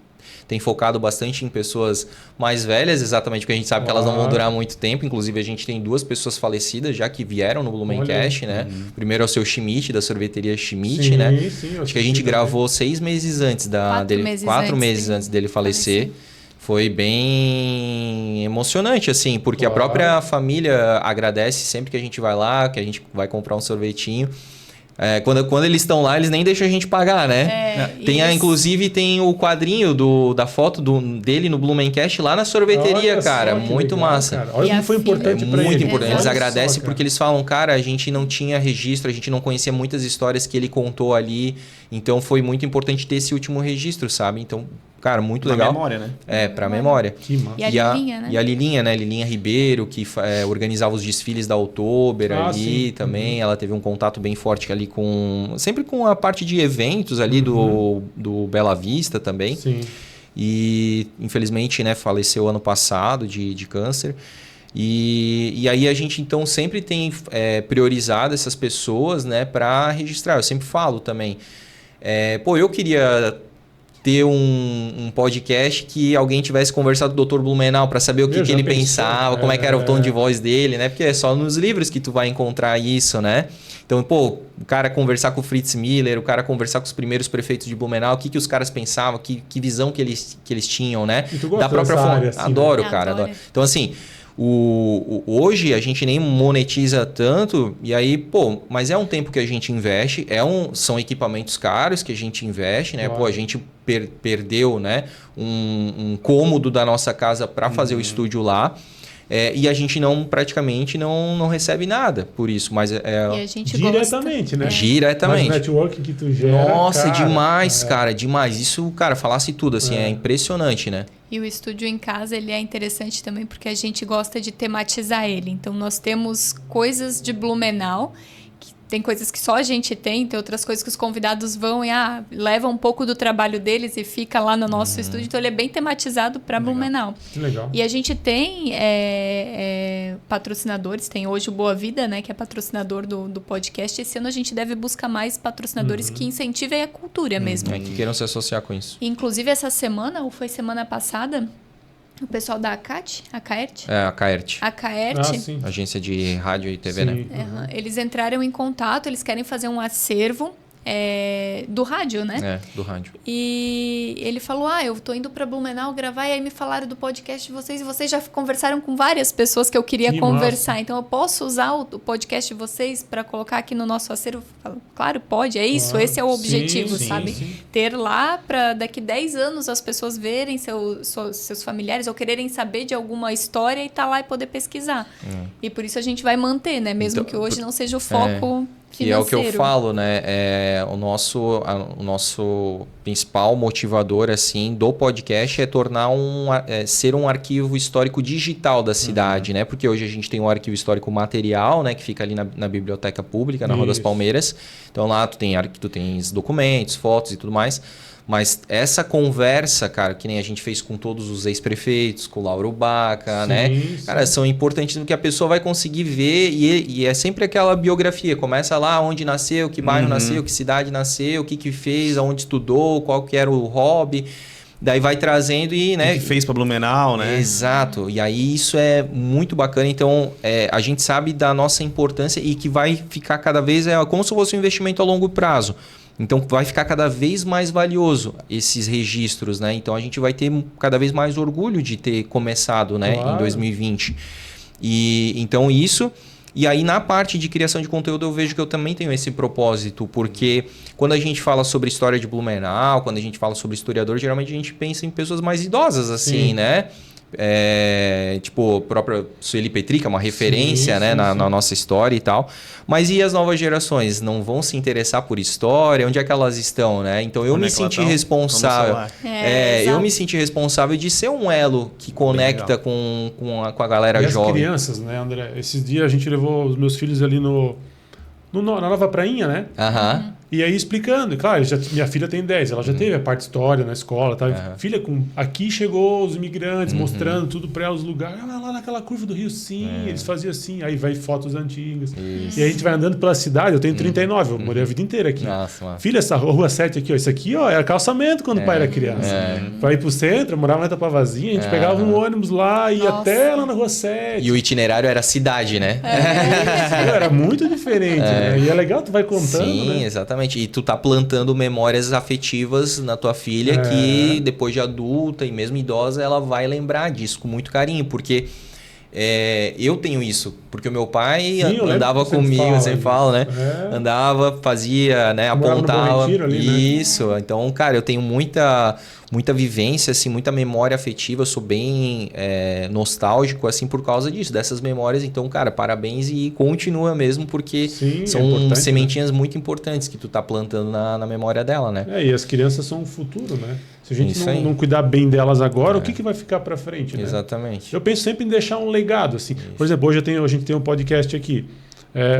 tem focado bastante em pessoas mais velhas, exatamente porque a gente sabe que elas não vão durar muito tempo. Inclusive, a gente tem 2 pessoas falecidas já que vieram no Blumencast, né? Primeiro é o seu Schmidt, da sorveteria Schmidt, né? Sim, acho que a gente gravou 6 meses antes dele, 4 meses antes dele falecer. Foi bem emocionante, assim, porque a própria família agradece sempre que a gente vai lá, que a gente vai comprar um sorvetinho. Quando eles estão lá, eles nem deixam a gente pagar, né? Inclusive, tem o quadrinho da foto dele no Blumencast lá na sorveteria, cara. Muito legal, massa. Cara. Olha como foi importante pra muito ele. importante. Eles agradecem porque eles falam, cara, a gente não tinha registro, a gente não conhecia muitas histórias que ele contou ali. Então, foi muito importante ter esse último registro, sabe? Então... cara, muito legal. Pra memória, né? Pra memória. E a Lilinha, né? E a Lilinha, né? Lilinha Ribeiro, que organizava os desfiles da Oktober ali também. Ela teve um contato bem forte ali sempre com a parte de eventos ali do Bela Vista também. Sim. E, infelizmente, né, faleceu ano passado de câncer. E aí a gente, então, sempre tem priorizado essas pessoas, né, para registrar. Eu sempre falo também. Eu queria... ter um podcast que alguém tivesse conversado com o Dr. Blumenau para saber o que ele pensava, como é que era o tom de voz dele, né? Porque é só nos livros que tu vai encontrar isso, né? Então, o cara conversar com o Fritz Miller, o cara conversar com os primeiros prefeitos de Blumenau, o que os caras pensavam, que visão que eles tinham, né? E tu gosta da própria área, assim, adoro, né? cara, adoro. Então, assim... hoje a gente nem monetiza tanto, e aí, mas é um tempo que a gente investe, são equipamentos caros que a gente investe, né? A gente perdeu, né, um cômodo da nossa casa para fazer o estúdio lá. E a gente praticamente não recebe nada por isso, mas e a gente diretamente, gosta, né? Diretamente. Mas o networking que tu gera, nossa, cara, demais, cara, demais. Isso, cara, falasse tudo, assim, é impressionante, né? E o estúdio em casa, ele é interessante também porque a gente gosta de tematizar ele. Então, nós temos coisas de Blumenau, tem coisas que só a gente tem outras coisas que os convidados vão e levam um pouco do trabalho deles e fica lá no nosso estúdio. Então, ele é bem tematizado para Blumenau. Legal. E a gente tem patrocinadores. Tem hoje o Boa Vida, né, que é patrocinador do podcast. Esse ano a gente deve buscar mais patrocinadores que incentivem a cultura mesmo. Que queiram se associar com isso. Inclusive, essa semana, ou foi semana passada... o pessoal da ACAT, a Caert? A Caert. A Caert. Agência de rádio e TV, né? Eles entraram em contato, eles querem fazer um acervo do rádio, né? Do rádio. E ele falou, eu tô indo pra Blumenau gravar, e aí me falaram do podcast de vocês, e vocês já conversaram com várias pessoas que eu queria conversar. Massa. Então, eu posso usar o podcast de vocês para colocar aqui no nosso acervo? Eu falo, claro, pode, é isso, esse é o objetivo, sabe? Sim. Ter lá para daqui 10 anos as pessoas verem seus familiares ou quererem saber de alguma história e tá lá e poder pesquisar. E por isso a gente vai manter, né? Mesmo que hoje não seja o foco... E é o que eu falo, né? O nosso principal motivador assim, do podcast é tornar ser um arquivo histórico digital da cidade, né? Porque hoje a gente tem um arquivo histórico material, né? Que fica ali na biblioteca pública, na Rua das Palmeiras. Então lá tu tens documentos, fotos e tudo mais. Mas essa conversa, cara, que nem a gente fez com todos os ex-prefeitos, com o Lauro Baca, né? Cara, são importantes no que a pessoa vai conseguir ver e é sempre aquela biografia. Começa lá onde nasceu, que bairro nasceu, que cidade nasceu, o que fez, aonde estudou, qual que era o hobby. Daí vai trazendo e, né? O que fez para Blumenau, né? Exato. E aí isso é muito bacana. Então, a gente sabe da nossa importância e que vai ficar cada vez... como se fosse um investimento a longo prazo. Então, vai ficar cada vez mais valioso esses registros, né? Então, a gente vai ter cada vez mais orgulho de ter começado, né? Em 2020. E então, isso... E aí, na parte de criação de conteúdo, eu vejo que eu também tenho esse propósito, porque quando a gente fala sobre história de Blumenau, quando a gente fala sobre historiador, geralmente a gente pensa em pessoas mais idosas, assim, né? Tipo, a própria Sueli Petry, que é uma referência, né, na nossa história e tal. Mas e as novas gerações? Não vão se interessar por história? Onde é que elas estão, né? Então eu me senti responsável. Eu me senti responsável de ser um elo que conecta com a galera jovem. As crianças, né, André? Esses dias a gente levou os meus filhos ali na Nova Prainha, né? E aí explicando, claro, minha filha tem 10, ela já teve a parte de história na escola, tá? Filha, aqui chegou os imigrantes, mostrando tudo para ela, os lugares. Lá naquela curva do Rio, eles faziam assim, aí vai fotos antigas. Isso. E aí a gente vai andando pela cidade, eu tenho 39, eu morei a vida inteira aqui. Nossa. Filha, essa rua 7 aqui, isso aqui, era calçamento quando o pai era criança. Pra ir pro centro, eu morava na Itapavazinha, a gente pegava um ônibus lá e ia até lá na rua 7. E o itinerário era cidade, né? Era muito diferente, né? E é legal, tu vai contando, né? Exatamente. E tu tá plantando memórias afetivas na tua filha que depois de adulta e mesmo idosa ela vai lembrar disso com muito carinho, porque eu tenho isso, porque o meu pai andava comigo, sempre falo, né? Andava, fazia, né? Apontava ali, isso. Né? Então, cara, eu tenho muita vivência, assim, muita memória afetiva. Eu sou bem nostálgico, assim, por causa disso, dessas memórias. Então, cara, parabéns e continua mesmo, porque são sementinhas muito importantes que tu tá plantando na memória dela, né? E as crianças são o futuro, né? Se a gente não cuidar bem delas agora, o que vai ficar para frente, né? Exatamente. Eu penso sempre em deixar um legado, assim. Isso. Por exemplo, hoje a gente tem um podcast aqui.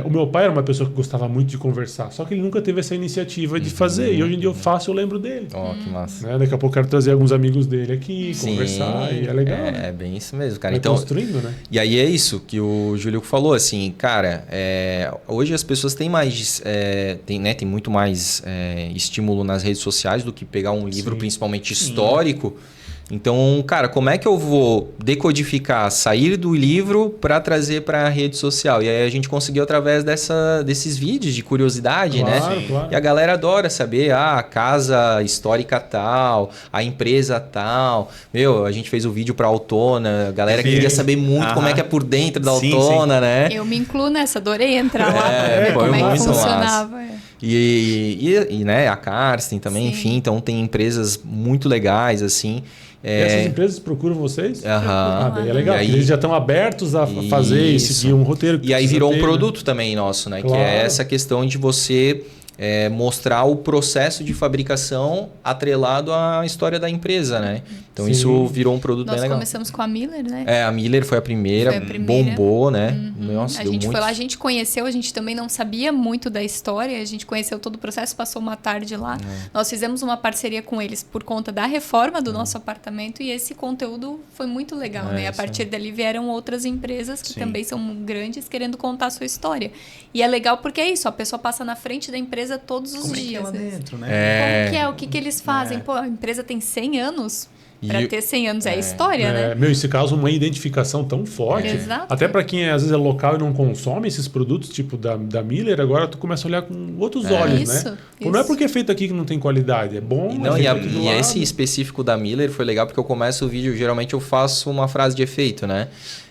O meu pai era uma pessoa que gostava muito de conversar, só que ele nunca teve essa iniciativa de fazer. E hoje em dia eu faço, eu lembro dele. Que massa. Daqui a pouco eu quero trazer alguns amigos dele aqui, conversar, e é legal. É bem isso mesmo, cara. Então, construindo, né? E aí é isso que o Júlio falou, assim, cara, hoje as pessoas têm mais, tem muito mais estímulo nas redes sociais do que pegar um livro, principalmente histórico. Então, cara, como é que eu vou decodificar, sair do livro para trazer para a rede social? E aí a gente conseguiu através desses vídeos de curiosidade, né? Claro. E a galera adora saber, a casa histórica tal, a empresa tal. A gente fez o vídeo para Autona, a galera queria saber muito como é que é por dentro da Autona, né? Eu me incluo nessa, adorei entrar lá para ver como é que funcionava. E né, a Karsten também, enfim, então tem empresas muito legais, assim. E essas empresas procuram vocês? É legal, porque eles já estão abertos a fazer e seguir um roteiro. E aí virou um produto também nosso, né? Claro. Que é essa questão de você mostrar o processo de fabricação atrelado à história da empresa, né? Então isso virou um produto bem legal. Nós começamos com a Miller, né? A Miller foi a primeira, bombou, né? Nossa, a gente foi lá, a gente conheceu, a gente também não sabia muito da história, a gente conheceu todo o processo, passou uma tarde lá. Nós fizemos uma parceria com eles por conta da reforma do nosso apartamento e esse conteúdo foi muito legal, né? A partir dali vieram outras empresas que também são grandes querendo contar a sua história. E é legal porque é isso, a pessoa passa na frente da empresa todos os dias. Como é que é lá dentro, né? Como que é? O que eles fazem? Pô, a empresa tem 100 anos. Para ter 100 anos é história, né? Meu, isso causa uma identificação tão forte. Exato. Até para quem às vezes é local e não consome esses produtos, tipo da Miller, agora tu começa a olhar com outros olhos, né? Não é porque é feito aqui que não tem qualidade, é bom. E esse específico da Miller foi legal porque eu começo o vídeo, geralmente eu faço uma frase de efeito, né?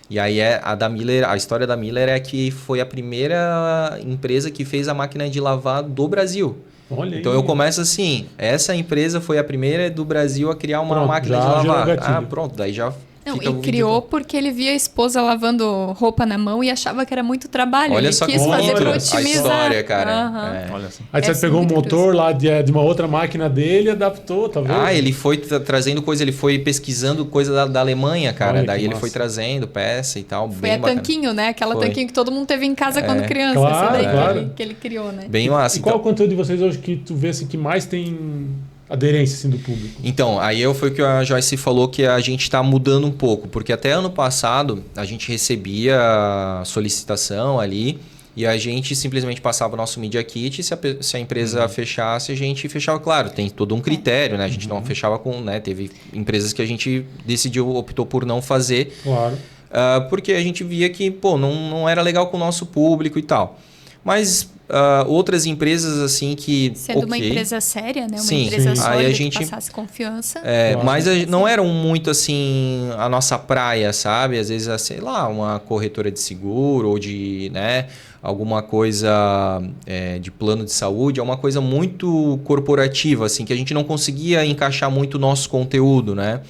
E aí a história da Miller é que foi a primeira empresa que fez a máquina de lavar do Brasil. Olha então aí. eu começo assim, essa empresa foi a primeira do Brasil a criar uma máquina de lavar. Pronto, daí já... Não, e criou porque ele via a esposa lavando roupa na mão e achava que era muito trabalho. Olha ele só quis fazer para a otimizar. história, cara. Uhum. Olha assim. Aí você pegou o motor lá de uma outra máquina dele e adaptou, tá vendo? Ele foi trazendo coisa, ele foi pesquisando coisa da Alemanha, cara. Olha, daí ele massa. foi trazendo peça e tal. Foi bem bacana. tanquinho, né? Aquela tanquinho que todo mundo teve em casa quando criança. Claro, essa daí claro. que ele criou, né? Bem massa. E qual é o conteúdo de vocês hoje que tu vê assim, que mais tem aderência assim, do público? Então, aí foi o que a Joyce falou que a gente está mudando um pouco, porque até ano passado a gente recebia solicitação ali e a gente simplesmente passava o nosso Media Kit, se a empresa fechasse, a gente fechava, claro, tem todo um critério, né? A gente não fechava com, né? Teve empresas que a gente optou por não fazer, Claro. porque a gente via que, não era legal com o nosso público e tal. Mas outras empresas assim que... Sendo uma empresa séria, né? Uma Sim, empresa sólida aí a gente que passasse confiança. Mas não eram muito assim a nossa praia, sabe? Às vezes, sei lá, uma corretora de seguro ou de, né, alguma coisa de plano de saúde. É uma coisa muito corporativa, assim, que a gente não conseguia encaixar muito o nosso conteúdo, né?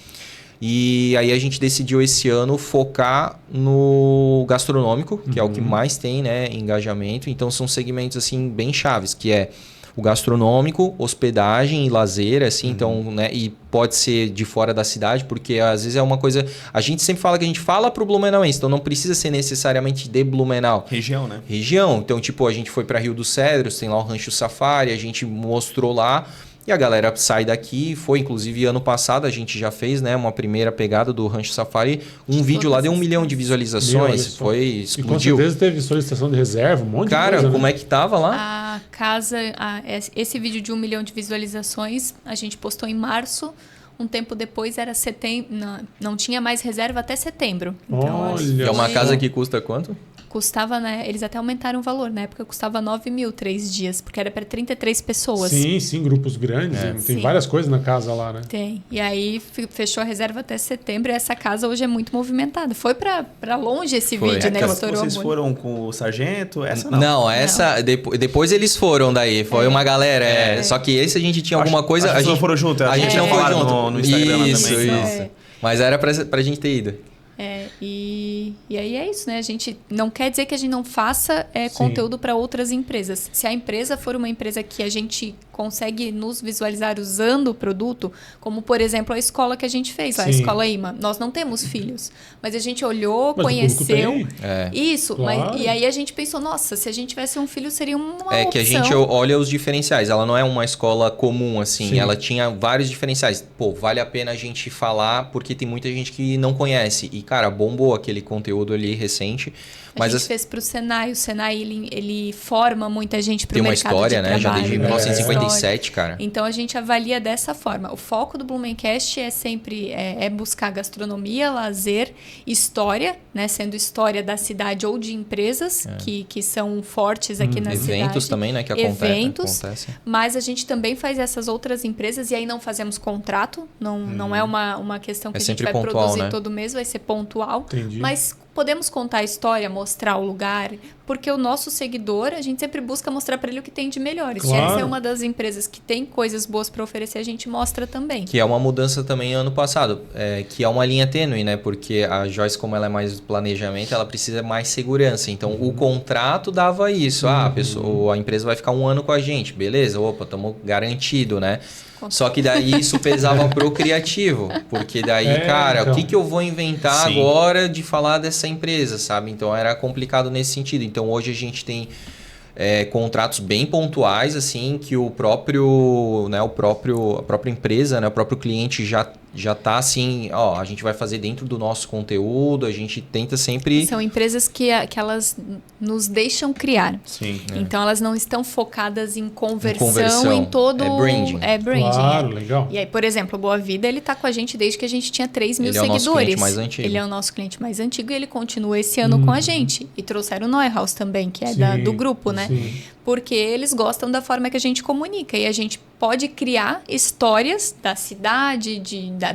E aí a gente decidiu esse ano focar no gastronômico, que é o que mais tem, né, engajamento. Então são segmentos assim bem chaves, que é o gastronômico, hospedagem e lazer, assim, então, né, e pode ser de fora da cidade, porque às vezes é uma coisa... A gente sempre fala que a gente fala pro blumenauense, então não precisa ser necessariamente de Blumenau. Região, né? Região. Então, tipo, a gente foi para Rio dos Cedros, tem lá o Rancho Safari, a gente mostrou lá. E a galera sai daqui, inclusive ano passado a gente já fez, né, uma primeira pegada do Rancho Safari, vídeo lá deu 1 milhão de visualizações, explodiu. E com certeza teve solicitação de reserva, um monte de coisa. Cara, como né? é que tava lá? A casa, esse vídeo de 1 milhão de visualizações, a gente postou em março, um tempo depois era setembro, não tinha mais reserva até setembro. Então, Olha, é uma casa que custa quanto? Custava, né? Eles até aumentaram o valor. Na época custava 9 mil 3 dias, porque era para 33 pessoas. Sim, grupos grandes. Tem várias coisas na casa lá, né? Tem. E aí fechou a reserva até setembro e essa casa hoje é muito movimentada. Foi para longe esse vídeo, né? Aquelas que vocês foram com o sargento? Essa não. Não, essa... Depois eles foram daí. Foi uma galera. Só que esse a gente tinha alguma coisa... A gente não foram juntos. A gente não foi junto. No Instagram isso, também. Isso. Mas era pra gente ter ido. E aí é isso, né? A gente não quer dizer que a gente não faça conteúdo para outras empresas. Se a empresa for uma empresa que a gente consegue nos visualizar usando o produto, como por exemplo a escola que a gente fez lá, a Escola IMA. Nós não temos filhos, mas a gente olhou, conheceu. Isso, claro. E aí a gente pensou, nossa, se a gente tivesse um filho seria uma opção. Que a gente olha os diferenciais. Ela não é uma escola comum, assim. Sim. Ela tinha vários diferenciais. Vale a pena a gente falar porque tem muita gente que não conhece. E, cara, bombou aquele conteúdo ali recente. Mas a gente fez para o Senai. O Senai, ele forma muita gente para o mercado de trabalho. Tem uma história, né? Já desde 1957, cara. Então, a gente avalia dessa forma. O foco do Blumencast é sempre buscar gastronomia, lazer, história, né? Sendo história da cidade ou de empresas que são fortes aqui na cidade. Eventos também, né? Que acontecem. Mas a gente também faz essas outras empresas e aí não fazemos contrato. Não é uma questão que a gente vai pontual, produzir, né? Todo mês, vai ser pontual. Entendi. Mas podemos contar a história, mostrar o lugar, porque o nosso seguidor, a gente sempre busca mostrar para ele o que tem de melhor. E se essa é uma das empresas que tem coisas boas para oferecer, a gente mostra também. Que é uma mudança também ano passado, que é uma linha tênue, né? Porque a Joyce, como ela é mais planejamento, ela precisa mais segurança. Então, o contrato dava isso. A empresa vai ficar 1 ano com a gente, beleza? Opa, estamos garantido, né? Só que daí isso pesava pro criativo. Porque daí, cara, então, o que eu vou inventar agora de falar dessa empresa, sabe? Então era complicado nesse sentido. Então hoje a gente tem contratos bem pontuais, assim, que a própria empresa, né, o próprio cliente já já tá assim, ó, a gente vai fazer dentro do nosso conteúdo, a gente tenta sempre... São empresas que elas nos deixam criar. Sim. Então, elas não estão focadas em conversão, em todo... É branding. É branding. Claro, legal. E aí, por exemplo, o Boa Vida, ele tá com a gente desde que a gente tinha 3 mil Ele é o seguidores. nosso cliente mais antigo. Ele é o nosso cliente mais antigo e ele continua esse ano com a gente. E trouxeram o Neuhaus também, que é do grupo, né? Sim. Porque eles gostam da forma que a gente comunica. E a gente pode criar histórias da cidade,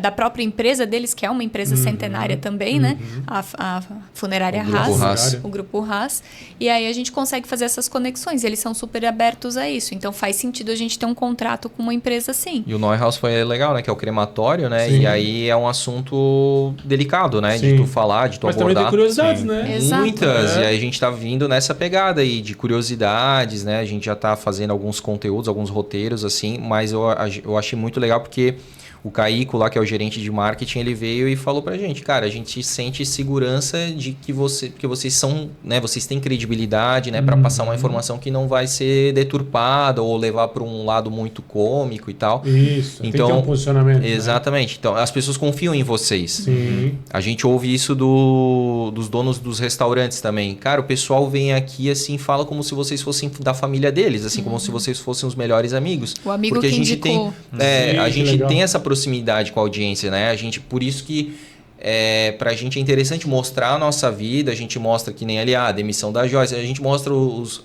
da própria empresa deles, que é uma empresa centenária também, né? A funerária Haas, o Grupo Haas. E aí a gente consegue fazer essas conexões. Eles são super abertos a isso. Então faz sentido a gente ter um contrato com uma empresa assim. E o Neuhaus foi legal, né? Que é o crematório, né? Sim. E aí é um assunto delicado, né? Sim. De tu falar, de tu Mas abordar. também tem curiosidades, né? Exato. Muitas. É. E aí a gente tá vindo nessa pegada aí de curiosidades, né? A gente já tá fazendo alguns conteúdos, alguns roteiros, assim. Mas eu achei muito legal porque o Caico lá, que é o gerente de marketing, ele veio e falou pra gente, cara, a gente sente segurança de que porque vocês são, né, vocês têm credibilidade, né, para passar uma informação que não vai ser deturpada ou levar para um lado muito cômico e tal. Isso, então, tem que ter um posicionamento. Exatamente. Né? Então, as pessoas confiam em vocês. Sim. A gente ouve isso dos donos dos restaurantes também. Cara, o pessoal vem aqui assim, fala como se vocês fossem da família deles, assim, como se vocês fossem os melhores amigos. O amigo porque que a gente indicou. tem, a que gente legal. tem essa proximidade com a audiência, né? A gente, por isso que pra gente é interessante mostrar a nossa vida, a gente mostra que nem ali a demissão da Joyce, a gente mostra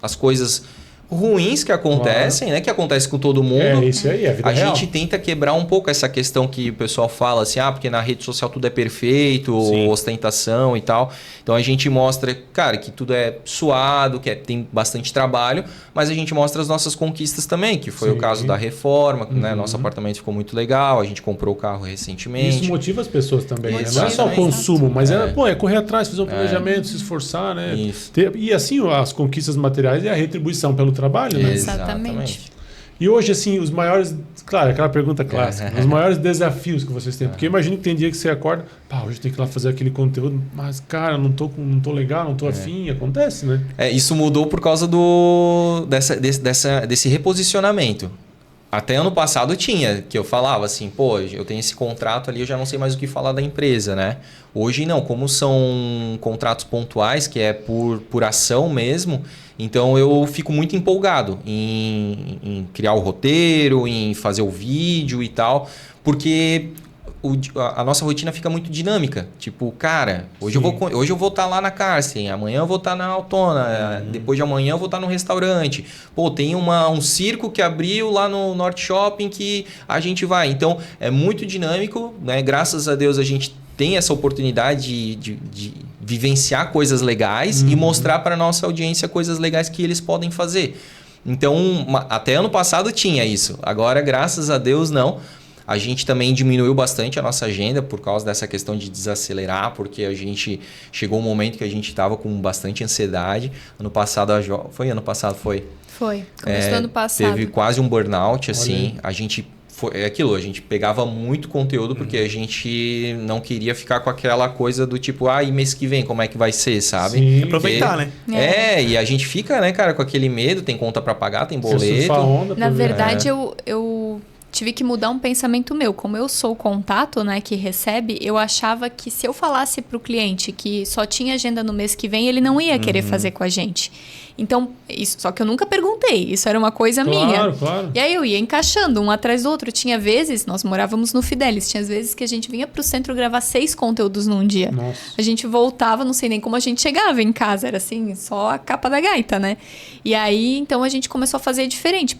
as coisas ruins que acontecem, né? Que acontece com todo mundo. É isso aí, a vida A real. gente tenta quebrar um pouco essa questão que o pessoal fala assim, porque na rede social tudo é perfeito, Sim. ostentação e tal. Então a gente mostra, cara, que tudo é suado, que tem bastante trabalho, mas a gente mostra as nossas conquistas também, que foi Sim. o caso da reforma, né? Nosso apartamento ficou muito legal, a gente comprou o carro recentemente. Isso motiva as pessoas também, né? Não é só o Exatamente. consumo, mas é correr atrás, fazer um planejamento, se esforçar, né? Isso. E assim, as conquistas materiais é a retribuição pelo trabalho, né? Exatamente. E hoje, assim, os maiores... Claro, aquela pergunta clássica. Os maiores desafios que vocês têm. Porque imagino que tem dia que você acorda... hoje tem que ir lá fazer aquele conteúdo. Mas, cara, não tô legal, não tô afim. Acontece, né? Isso mudou por causa desse reposicionamento. Até ano passado tinha, que eu falava assim, eu tenho esse contrato ali, eu já não sei mais o que falar da empresa, né? Hoje não, como são contratos pontuais, que é por ação mesmo, então eu fico muito empolgado em criar o roteiro, em fazer o vídeo e tal, porque a nossa rotina fica muito dinâmica. Tipo, cara, hoje eu vou estar lá na Carsten, amanhã eu vou estar na Altona, depois de amanhã eu vou estar no restaurante. Tem um circo que abriu lá no Norte Shopping que a gente vai. Então, é muito dinâmico, né? Graças a Deus a gente tem essa oportunidade de vivenciar coisas legais e mostrar para a nossa audiência coisas legais que eles podem fazer. Então, até ano passado tinha isso. Agora, graças a Deus, não. A gente também diminuiu bastante a nossa agenda por causa dessa questão de desacelerar, porque a gente chegou um momento que a gente estava com bastante ansiedade. Ano passado, foi ano passado, foi? Foi, começou ano passado. Teve quase um burnout, assim. Olha. A gente... É aquilo, a gente pegava muito conteúdo porque a gente não queria ficar com aquela coisa do tipo, e mês que vem, como é que vai ser, sabe? Sim. Aproveitar, né? E a gente fica, né, cara, com aquele medo, tem conta pra pagar, tem Você boleto. surfa a onda, Na por ver. verdade, eu tive que mudar um pensamento meu. Como eu sou o contato, né, que recebe, eu achava que se eu falasse para o cliente que só tinha agenda no mês que vem, ele não ia querer fazer com a gente. Então, só que eu nunca perguntei. Isso era uma coisa minha. Claro. E aí eu ia encaixando um atrás do outro. Tinha vezes, nós morávamos no Fidelis, tinha vezes que a gente vinha pro centro gravar 6 conteúdos num dia. Nossa. A gente voltava, não sei nem como a gente chegava em casa. Era assim, só a capa da gaita, né? E aí, então, a gente começou a fazer diferente.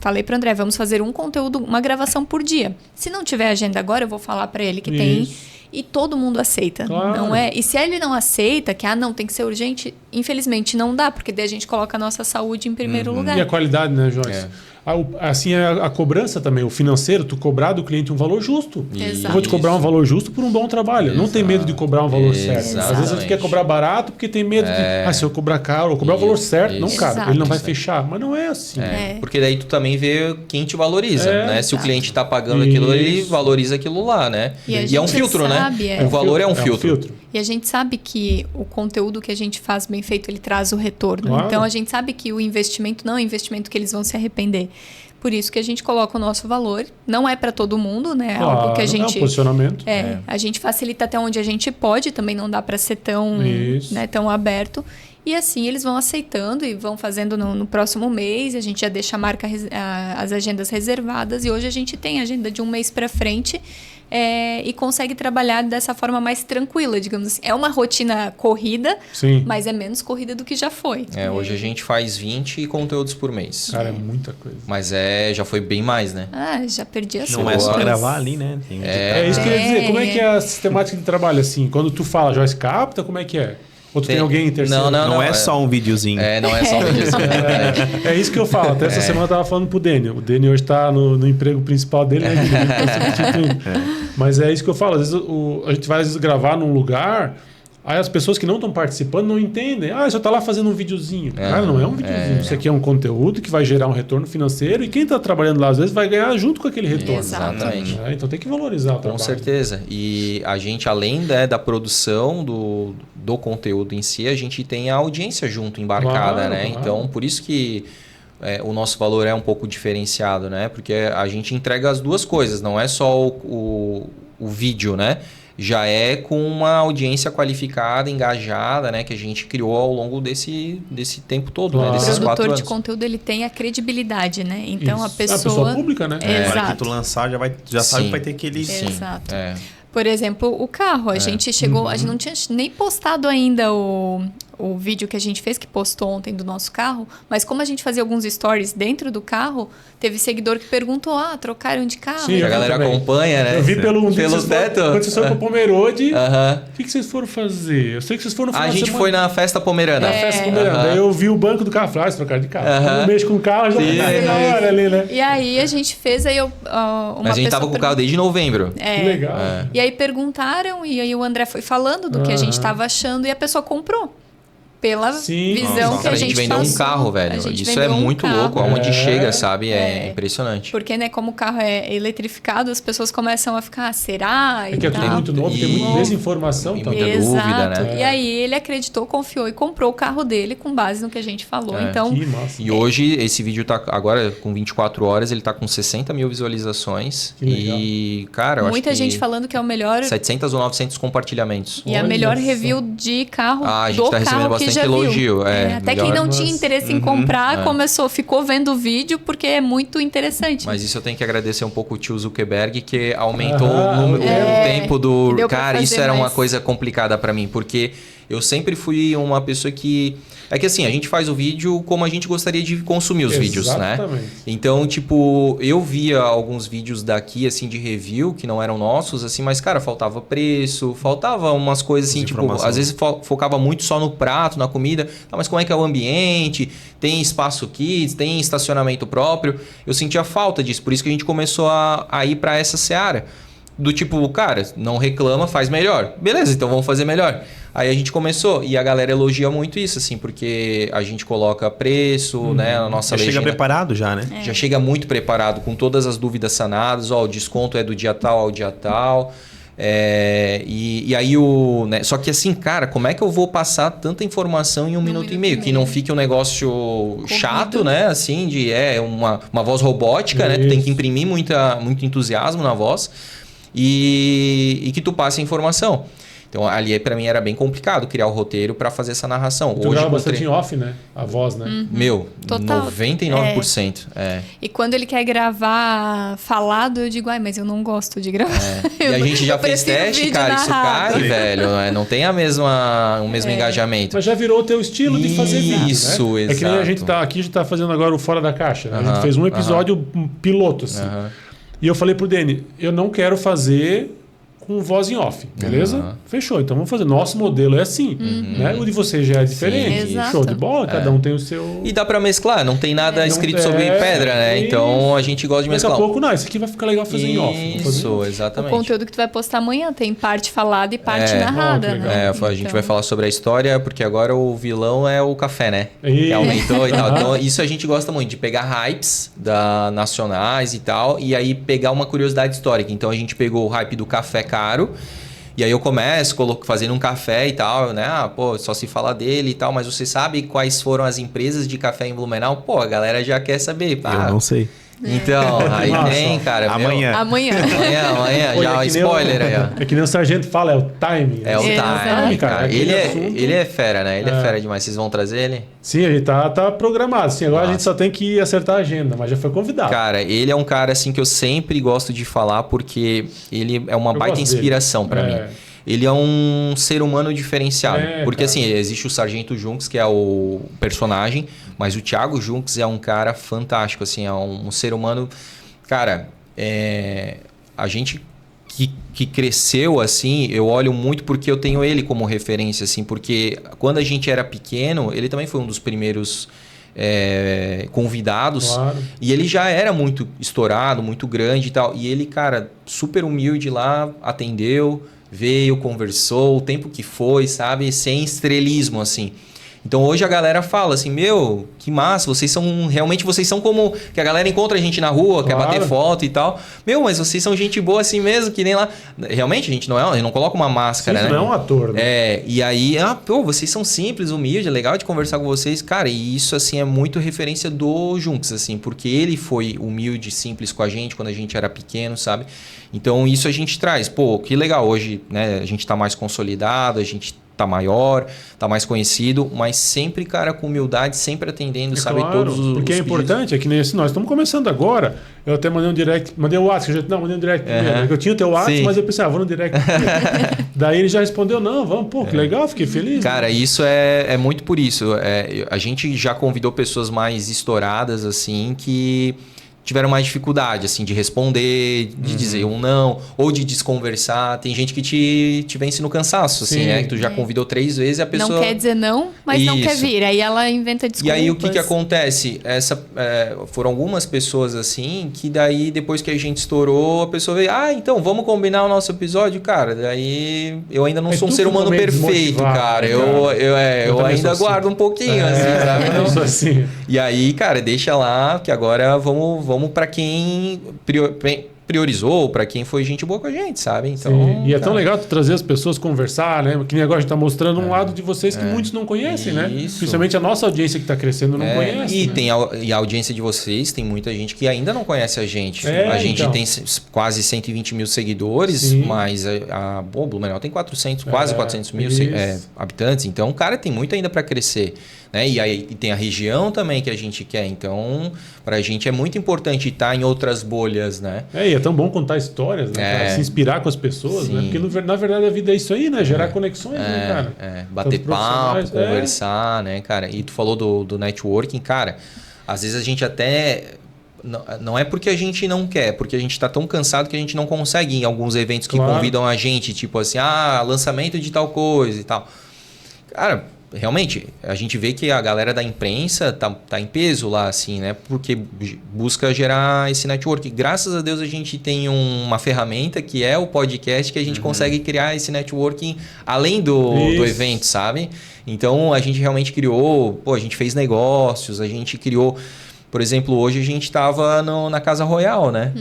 Falei para André, vamos fazer um conteúdo, uma gravação por dia. Se não tiver agenda agora, eu vou falar para ele que tem. E todo mundo aceita, Claro. não é? E se ele não aceita, que não, tem que ser urgente, infelizmente não dá, porque daí a gente coloca a nossa saúde em primeiro lugar. E a qualidade, né, Joyce? Assim, a cobrança também, o financeiro, tu cobrar do cliente um valor justo. Exato. Eu vou te cobrar um valor justo por um bom trabalho. Não tem medo de cobrar um valor certo. Às vezes Exatamente. você quer cobrar barato porque tem medo de, se eu cobrar caro, eu cobrar o valor certo. Não, cara, Exato. ele não vai fechar. Mas não é assim. Porque daí tu também vê quem te valoriza, né? Se o cliente está pagando aquilo, ele valoriza aquilo lá, né? E é um gente filtro, sabe, né? O valor é um filtro. E a gente sabe que o conteúdo que a gente faz bem feito, ele traz o retorno. Claro. Então, a gente sabe que o investimento não é um investimento que eles vão se arrepender. Por isso que a gente coloca o nosso valor. Não é para todo mundo, né? É Claro, algo que a gente... É um posicionamento. A gente facilita até onde a gente pode. Também não dá para ser tão, né, tão aberto. E assim eles vão aceitando e vão fazendo no próximo mês. A gente já deixa as agendas reservadas. E hoje a gente tem agenda de um mês para frente. E consegue trabalhar dessa forma mais tranquila, digamos assim. É uma rotina corrida, Sim. mas é menos corrida do que já foi. Hoje a gente faz 20 conteúdos por mês. Cara, é muita coisa. Mas já foi bem mais, né? Já perdi as Não é só gravar ali, né? Tem isso que eu ia dizer. Como é que é a sistemática de trabalho, assim? Quando tu fala, Joyce capta, como é que é? Ou tu tem alguém em terceiro? Não é só um videozinho. Não é só um videozinho. É isso que eu falo. Até essa semana eu tava falando pro Daniel. O Daniel hoje tá no emprego principal dele, né? Ele tá substituindo. Mas é isso que eu falo. Às vezes a gente vai às vezes gravar num lugar, aí as pessoas que não estão participando não entendem. Você tá lá fazendo um videozinho. Cara, não é um videozinho. Isso aqui é um conteúdo que vai gerar um retorno financeiro e quem tá trabalhando lá às vezes vai ganhar junto com aquele retorno. Exatamente. Então tem que valorizar o trabalho. Com certeza. E a gente, além da produção do conteúdo em si, a gente tem a audiência junto, embarcada, né? Claro. Então, por isso que o nosso valor é um pouco diferenciado, né? Porque a gente entrega as duas coisas, não é só o vídeo, né? Já é com uma audiência qualificada, engajada, né? Que a gente criou ao longo desse tempo todo, né? Desses 4 anos. O produtor de conteúdo, ele tem a credibilidade, né? Então, a pessoa pública, né? Exato. Na hora que tu lançar, já sabe que vai ter aquele... Exato. Por exemplo, o carro. A gente chegou... A gente não tinha nem postado ainda o vídeo que a gente fez, que postou ontem do nosso carro, mas como a gente fazia alguns stories dentro do carro, teve seguidor que perguntou, trocaram de carro? Sim, a galera acompanha, né? Eu vi pelo teto. Quando vocês foram pro Pomerode, o que vocês foram fazer? Eu sei que vocês foram fazer. A gente foi na festa pomerana. Na festa pomerana. Daí eu vi o banco do carro, falei, eles trocaram de carro. Eu mexo com o carro, já na hora ali, né? E aí a gente fez, Mas a gente tava com o carro desde novembro. Que legal. E aí perguntaram, e aí o André foi falando do que a gente tava achando, e a pessoa comprou. Pela visão que a gente vendeu passou. um carro, velho. Isso é muito louco. Aonde chega, sabe? É impressionante. Porque, né, como o carro é eletrificado, as pessoas começam a ficar, será? É que é tudo muito novo, tem muita desinformação. Tem muita dúvida, né? E aí ele acreditou, confiou e comprou o carro dele com base no que a gente falou. Então, que massa. E hoje, esse vídeo tá agora com 24 horas, ele tá com 60 mil visualizações. Que legal. E, cara, eu acho que... Muita gente falando que é o melhor... 700 ou 900 compartilhamentos. E a melhor review de carro a gente tá recebendo bastante elogio. Até quem não tinha interesse em comprar, ficou vendo o vídeo porque é muito interessante. Mas isso eu tenho que agradecer um pouco o tio Zuckerberg, que aumentou o tempo do... Cara, isso era uma coisa complicada para mim, porque eu sempre fui uma pessoa que... É que assim, a gente faz o vídeo como a gente gostaria de consumir os vídeos, né? Então, tipo, eu via alguns vídeos daqui, assim, de review, que não eram nossos, assim, mas, cara, faltava preço, faltava umas coisas assim, tipo, às vezes focava muito só no prato, na comida, mas como é que é o ambiente? Tem espaço kids, tem estacionamento próprio? Eu sentia falta disso, por isso que a gente começou a ir para essa seara. Do tipo, cara, não reclama, faz melhor. Beleza, então vamos fazer melhor. Aí a gente começou e a galera elogia muito isso, assim, porque a gente coloca preço, né, a nossa legenda. Já chega preparado já, né? Já chega muito preparado, com todas as dúvidas sanadas. O desconto é do dia tal ao dia tal. E aí né? Só que assim, cara, como é que eu vou passar tanta informação em um minuto e meio? Que não fique um negócio chato, né? Assim, uma voz robótica, né? Tu tem que imprimir muito entusiasmo na voz e que tu passe a informação. Então, ali para mim era bem complicado criar o roteiro para fazer essa narração. Tu grava bastante em off, né? A voz, né? Meu, total. 99%. E quando ele quer gravar falado, eu digo, mas eu não gosto de gravar. E a gente já fez teste, cara, isso cai, velho. Não tem o mesmo engajamento. Mas já virou o teu estilo de fazer vídeo, Isso, né? exato. É que nem a gente tá aqui, a gente tá fazendo agora o Fora da Caixa. Né? A gente fez um episódio piloto, assim. E eu falei pro Dani, eu não quero fazer com voz em off, beleza? Fechou, então vamos fazer. Nosso modelo é assim, né? O de você já é diferente. Sim, show de bola, cada um tem o seu... E dá pra mesclar, não tem nada escrito sobre pedra, né? Então a gente gosta de mesclar. Daqui a pouco, não, isso aqui vai ficar legal fazer em off. Isso, exatamente. O conteúdo que tu vai postar amanhã tem parte falada e parte narrada, né? A gente vai falar sobre a história, porque agora o vilão é o café, né? Que aumentou e tal. Então isso a gente gosta muito, de pegar hypes nacionais e tal, e aí pegar uma curiosidade histórica. Então a gente pegou o hype do café caro. E aí eu começo fazendo um café e tal, né? Só se fala dele e tal, mas você sabe quais foram as empresas de café em Blumenau? A galera já quer saber. Eu não sei. Então, aí tem, cara. Amanhã. Amanhã. Amanhã, já spoiler aí, ó. É que nem o sargento fala, é o time. É o time, cara. Aquele Ele é fera, né? Ele é fera demais. Vocês vão trazer ele? Sim, a gente tá programado. Sim, agora a gente só tem que acertar a agenda, mas já foi convidado. Cara, ele é um cara assim que eu sempre gosto de falar porque ele é uma baita inspiração pra mim. Ele é um ser humano diferenciado. Porque assim, existe o Sargento Junks, que é o personagem, mas o Thiago Junks é um cara fantástico, assim, é um ser humano... Cara, a gente que cresceu, assim, eu olho muito porque eu tenho ele como referência, assim, porque quando a gente era pequeno, ele também foi um dos primeiros... convidados, claro. E ele já era muito estourado, muito grande e tal, e ele, cara, super humilde lá, atendeu, veio, conversou, o tempo que foi, sabe, sem estrelismo, assim. Então hoje a galera fala assim, meu, que massa, vocês são como que a galera encontra a gente na rua, quer bater foto e tal. Meu, mas vocês são gente boa assim mesmo, que nem lá. Realmente a gente não coloca uma máscara, né? Não é um ator, né? E aí, vocês são simples, humildes, é legal de conversar com vocês. Cara, e isso assim é muito referência do Junks, assim, porque ele foi humilde, simples com a gente quando a gente era pequeno, sabe? Então isso a gente traz. Pô, que legal, hoje, né, a gente tá mais consolidado, a gente tá maior, tá mais conhecido, mas sempre, cara, com humildade, sempre atendendo, sabe, claro, todos os porque é pedidos. importante, é que nem assim, nós estamos começando agora, eu até mandei um direct, mandei o WhatsApp, mandei um direct primeiro, eu tinha o teu WhatsApp, mas eu pensei, vou no direct primeiro. Daí ele já respondeu, não, vamos, pô, que legal, fiquei feliz. Cara, né? Isso é muito por isso, a gente já convidou pessoas mais estouradas, assim, que tiveram mais dificuldade, assim, de responder, de dizer um não, ou de desconversar. Tem gente que te vence no cansaço, assim, né? Que tu já convidou 3 vezes e a pessoa... Não quer dizer não, mas não quer vir. Aí ela inventa desculpas. E aí o que acontece? Foram algumas pessoas, assim, que daí depois que a gente estourou, a pessoa veio, então vamos combinar o nosso episódio? Cara, daí eu ainda não sou um ser humano perfeito, cara. Eu ainda guardo um pouquinho, assim, sabe? Eu sou assim. E aí, cara, deixa lá, que agora vamos para quem priorizou, para quem foi gente boa com a gente, sabe? Então, e é tão legal tu trazer as pessoas conversar, né? Que nem agora a gente tá mostrando um lado de vocês que muitos não conhecem, né? Principalmente a nossa audiência que tá crescendo não conhece. E né? tem a audiência de vocês, tem muita gente que ainda não conhece a gente. A gente tem quase 120 mil seguidores, mas a Blumenau tem 400 mil habitantes. Então, cara, tem muito ainda para crescer. Né? E aí tem a região também que a gente quer. Então, pra gente é muito importante estar em outras bolhas, né? E é tão bom contar histórias, né? Cara? Se inspirar com as pessoas, né? Porque na verdade a vida é isso aí, né? Gerar conexões, né, cara? Bater papo, conversar, né, cara? E tu falou do networking, cara. Às vezes a gente até... Não é porque a gente não quer, porque a gente tá tão cansado que a gente não consegue ir em alguns eventos que convidam a gente, tipo assim, lançamento de tal coisa e tal. Cara... Realmente, a gente vê que a galera da imprensa tá em peso lá, assim, né? Porque busca gerar esse network. Graças a Deus a gente tem uma ferramenta que é o podcast que a gente consegue criar esse networking além do evento, sabe? Então, a gente realmente criou... a gente fez negócios, a gente criou... Por exemplo, hoje a gente estava na Casa Royal, né?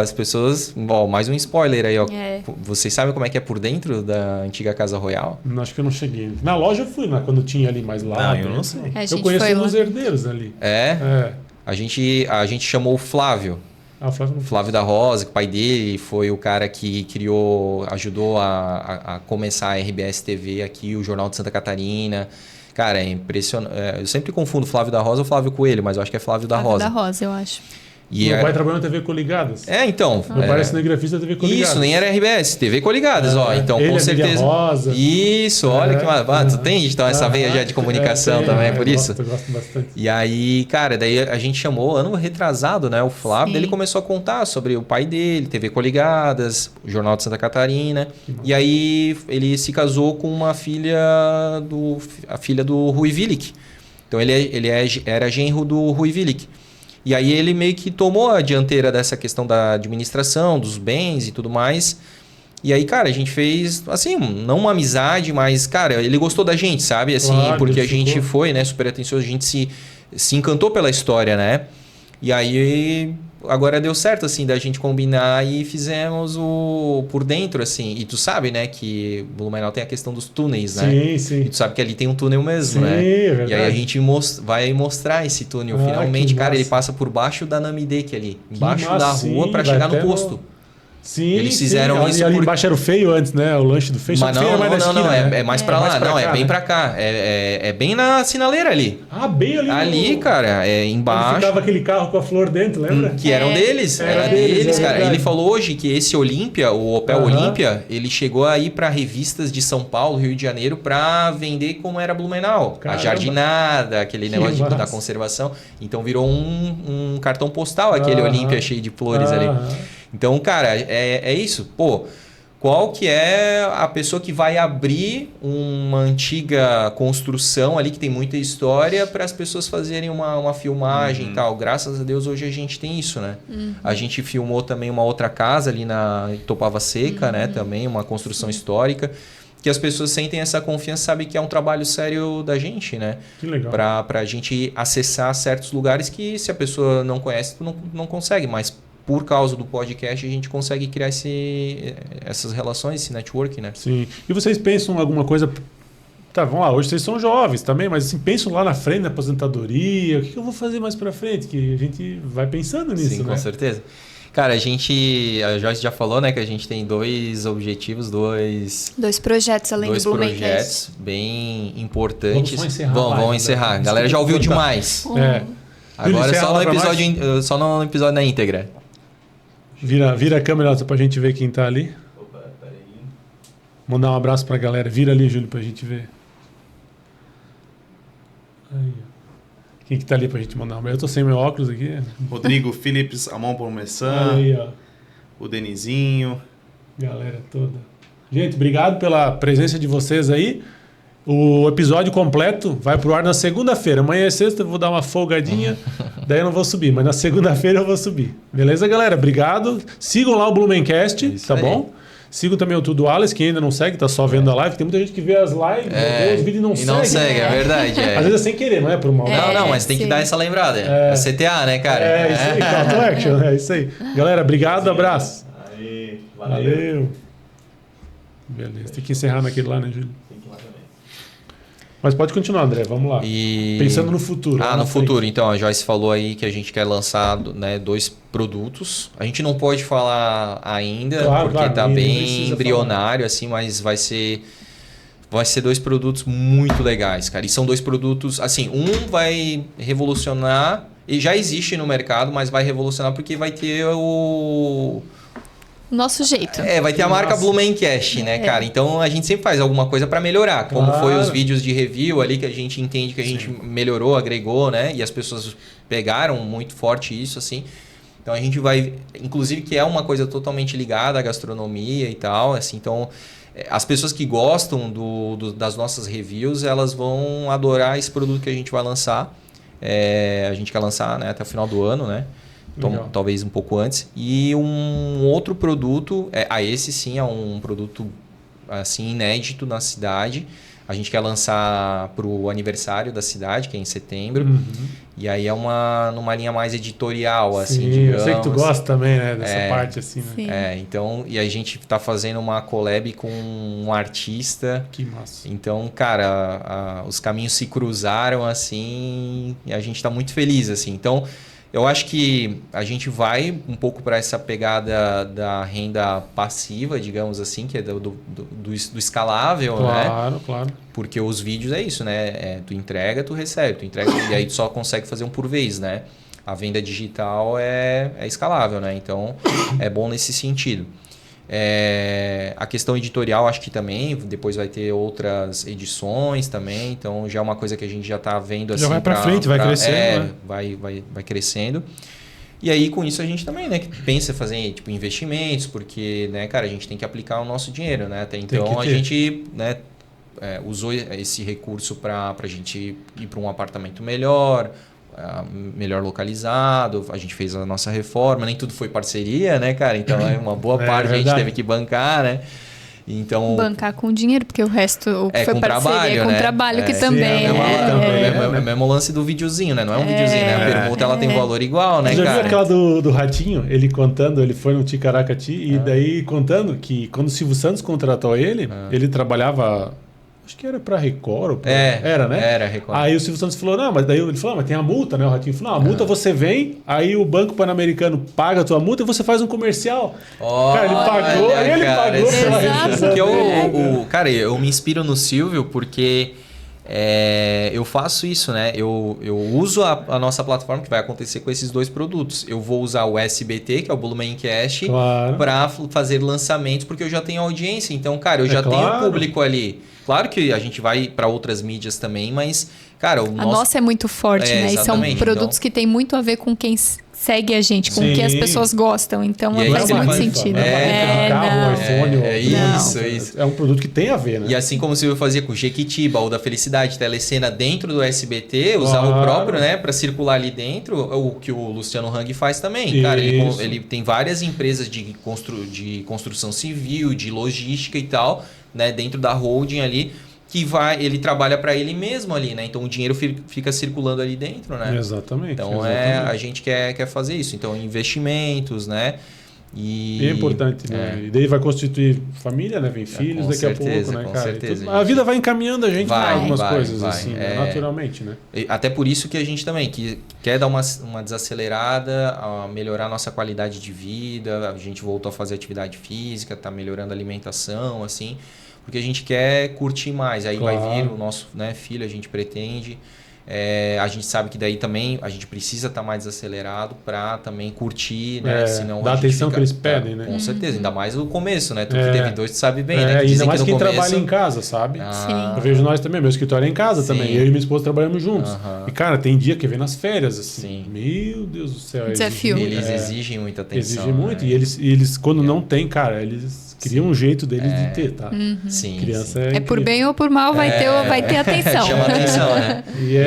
As pessoas... mais um spoiler aí, ó. Vocês sabem como é que é por dentro da antiga Casa Royal? Acho que eu não cheguei. Na loja eu fui, quando tinha ali mais lá. Não, eu não sei. Eu conheço um dos herdeiros ali. A gente chamou o Flávio. Flávio da Rosa, que o pai dele foi o cara que ajudou a começar a RBS TV aqui, o Jornal de Santa Catarina... Cara, é impressionante. Eu sempre confundo Flávio da Rosa ou Flávio Coelho, mas eu acho que é Flávio da Rosa. Flávio da Rosa, eu acho. Meu pai trabalhou na TV Coligadas. Então. Meu pai é cinegrafista da TV Coligadas. Isso, nem era RBS, TV Coligadas, Então, ele, com certeza. Rosa. Isso, olha que maravilha. Tu tem então essa veia já de comunicação também, por isso? Eu gosto bastante. E aí, cara, daí a gente chamou, ano retrasado, né? O Flávio, daí ele começou a contar sobre o pai dele, TV Coligadas, o Jornal de Santa Catarina. E aí ele se casou com uma filha do Rui Willig. Então ele era genro do Rui Willig. E aí ele meio que tomou a dianteira dessa questão da administração, dos bens e tudo mais. E aí, cara, a gente fez, assim, não uma amizade, mas, cara, ele gostou da gente, sabe? Assim, porque a gente foi, né, super atencioso, a gente se encantou pela história, né? E aí agora deu certo, assim, da gente combinar e fizemos o por dentro, assim. E tu sabe, né, que Blumenau tem a questão dos túneis, né? Sim, sim. E tu sabe que ali tem um túnel mesmo, Sim, né? é verdade. E aí a gente vai mostrar esse túnel. Finalmente, que cara, massa. ele passa por baixo da Namidek ali. Embaixo massa, da rua sim, para vai chegar no até posto. Sim, Eles fizeram sim. isso Ali por- embaixo era o Feio antes, né? O lanche do Feio. Só Mas que o Feio não, é mais da não, esquina, né? é mais pra É lá. mais pra Não, cá, é bem né? pra cá. É bem na sinaleira ali. Ah, bem ali. Ali, cara, Onde embaixo. ficava aquele carro com a flor dentro, lembra? Que eram deles, Era era deles, deles, é cara. verdade. Ele falou hoje que esse Olímpia, o Opel Aham. Olímpia, ele chegou aí pra revistas de São Paulo, Rio de Janeiro, pra vender como era Blumenau. Caramba. A jardinada, aquele Que negócio da massa. conservação. Então virou um cartão postal, aquele Aham. Olímpia cheio de flores ali. Aham. Então, cara, é isso. Pô, qual que é a pessoa que vai abrir uma antiga construção ali que tem muita história para as pessoas fazerem uma filmagem e tal? Graças a Deus hoje a gente tem isso, né? A gente filmou também uma outra casa ali na Itopava Seca, né? Também uma construção histórica. Que as pessoas sentem essa confiança, sabem que é um trabalho sério da gente, né? Que legal. Pra gente acessar certos lugares que se a pessoa não conhece, tu não consegue, mas por causa do podcast a gente consegue criar essas relações, esse network, né? Sim. E vocês pensam em alguma coisa... Tá, vamos lá, hoje vocês são jovens também, mas assim, pensam lá na frente, na aposentadoria, o que eu vou fazer mais pra frente? Que a gente vai pensando nisso, Sim, né? com certeza. Cara, a Joyce já falou, né, que a gente tem 2 objetivos, 2 projetos além do Blumencast. projetos bem importantes. Vamos só encerrar a Vamos live, encerrar. né? A galera já ouviu Desculpa, demais. É. Agora encerra só lá no pra episódio, só no episódio na íntegra. Vira a câmera pra gente ver quem tá ali. Opa, peraí. Mandar um abraço pra galera. Vira ali, Júlio, pra gente ver. Aí, ó. Quem que tá ali pra gente mandar um abraço? Eu tô sem meu óculos aqui. Rodrigo Philips, Amon Pormessan, Aí, ó. o Denizinho. Galera toda. Gente, obrigado pela presença de vocês aí. O episódio completo vai pro ar na segunda-feira. Amanhã é sexta, eu vou dar uma folgadinha, daí eu não vou subir. Mas na segunda-feira eu vou subir. Beleza, galera? Obrigado. Sigam lá o Blumencast, Isso tá aí. bom? Sigam também o Tudo Alice, quem ainda não segue, tá só vendo a live. Tem muita gente que vê as lives, vê os vídeos e não segue. é verdade. Às vezes é sem querer, não é por mal. Não, mas tem que sim. dar essa lembrada. É CTA, né, cara? É isso aí, call to action, é isso aí. Galera, obrigado, abraço. Aí, Valeu. Beleza, tem que encerrar naquele lá, né, Júlio? Tem que ir lá também. Mas pode continuar, André, vamos lá. E... Pensando no futuro. lá Ah, na no frente. futuro. Então, a Joyce falou aí que a gente quer lançar, né, 2 produtos. A gente não pode falar ainda, Claro, porque claro, tá nem bem precisa embrionário, assim, mas vai ser 2 produtos muito legais, cara. E são 2 produtos, assim, um vai revolucionar, e já existe no mercado, mas vai revolucionar porque vai ter o... Nosso jeito. vai ter a marca massa. Blumencast, né, cara? Então a gente sempre faz alguma coisa para melhorar. Como Claro. foi os vídeos de review ali que a gente entende que a gente melhorou, agregou, né? E as pessoas pegaram muito forte isso, assim. Então a gente vai, inclusive que é uma coisa totalmente ligada à gastronomia e tal, assim. Então as pessoas que gostam das nossas reviews, elas vão adorar esse produto que a gente vai lançar. A gente quer lançar, né, até o final do ano, né? Legal. Talvez um pouco antes. E um outro produto, esse sim é um produto assim inédito na cidade. A gente quer lançar para o aniversário da cidade, que é em setembro. Uhum. E aí é numa linha mais editorial, assim, Sim, digamos. eu sei que tu gosta também, né, dessa parte assim, né? Sim. Então, e a gente tá fazendo uma collab com um artista. Que massa. Então, cara, os caminhos se cruzaram assim e a gente tá muito feliz, assim. Então, eu acho que a gente vai um pouco para essa pegada da renda passiva, digamos assim, que é do escalável, né? Claro, claro. Porque os vídeos é isso, né? Tu entrega, tu recebe. Tu entrega e aí tu só consegue fazer um por vez, né? A venda digital é escalável, né? Então, é bom nesse sentido. A questão editorial, acho que também, depois vai ter outras edições também, então já é uma coisa que a gente já está vendo assim. Já vai para frente, vai crescendo, né? Vai crescendo. E aí, com isso, a gente também, né, que pensa em fazer tipo, investimentos, porque, né, cara, a gente tem que aplicar o nosso dinheiro, né? Até então, a gente, né, usou esse recurso para a gente ir para um apartamento melhor localizado, a gente fez a nossa reforma, nem tudo foi parceria, né, cara? Então, uma boa parte a gente teve que bancar, né? Então, bancar com dinheiro, porque o resto, o que foi com parceria, trabalho, com né? trabalho, que Sim, também é o mesmo lance do videozinho, né? Não é um videozinho, né? A permuta ela tem valor igual, né, Você já cara? viu aquela do Ratinho? Ele contando, ele foi no Ticaracati e daí contando que quando o Silvio Santos contratou ele, ele trabalhava, acho que era pra Record. Ou era, né? Era Record. Aí o Silvio Santos falou, não, mas daí ele falou, mas tem a multa, né? O Ratinho falou, não, a multa você vem, aí o Banco Pan-Americano paga a tua multa e você faz um comercial. Cara, ele pagou, pagou pela rescisão dele. Cara, eu me inspiro no Silvio porque eu faço isso, né? Eu uso a nossa plataforma, que vai acontecer com esses 2 produtos. Eu vou usar o SBT, que é o Blumencast, Claro. para fazer lançamentos, porque eu já tenho audiência. Então, cara, eu já tenho público ali. Claro que a gente vai para outras mídias também, mas, cara, a nossa é muito forte, né? E são produtos que tem muito a ver com quem segue a gente, com o que as pessoas gostam. Então faz muito sentido. Um carro, um iPhone, isso. É um produto que tem a ver, né? E assim como o Silvio fazia com o Jequiti, Baú da Felicidade, Telecena dentro do SBT, usar o próprio, né, para circular ali dentro, o que o Luciano Hang faz também. Cara, ele tem várias empresas de construção civil, de logística e tal, né, dentro da holding ali, que ele trabalha para ele mesmo ali, né? Então o dinheiro fica circulando ali dentro, né? Exatamente. Então a gente quer fazer isso. Então investimentos, né? E é importante, né? E daí vai constituir família, né? Vem filhos daqui a pouco, né, cara? Certeza, então, a vida vai encaminhando a gente para algumas coisas, vai. assim, naturalmente, né? Até por isso que a gente também quer dar uma desacelerada, melhorar a nossa qualidade de vida. A gente voltou a fazer atividade física, tá melhorando a alimentação, assim, porque a gente quer curtir mais. Aí vai vir o nosso, né, filho, a gente pretende. A gente sabe que daí também a gente precisa estar mais acelerado para também curtir, né? Senão dá a atenção que eles pedem, né? Com certeza, ainda mais o começo, né? Tu que teve 2, tu sabe bem, né? Ainda mais quem trabalha em casa, sabe? Sim. Eu vejo nós também, meu escritório é em casa também. Eu e minha esposa trabalhamos juntos. E, cara, tem dia que vem nas férias, assim. Sim. Meu Deus do céu. Desafio. Eles exigem muita atenção. Exigem muito. Né? E eles quando não tem, cara, eles criam um jeito deles de ter, tá? Sim. Criança é por bem ou por mal, vai ter atenção. Chama atenção, né?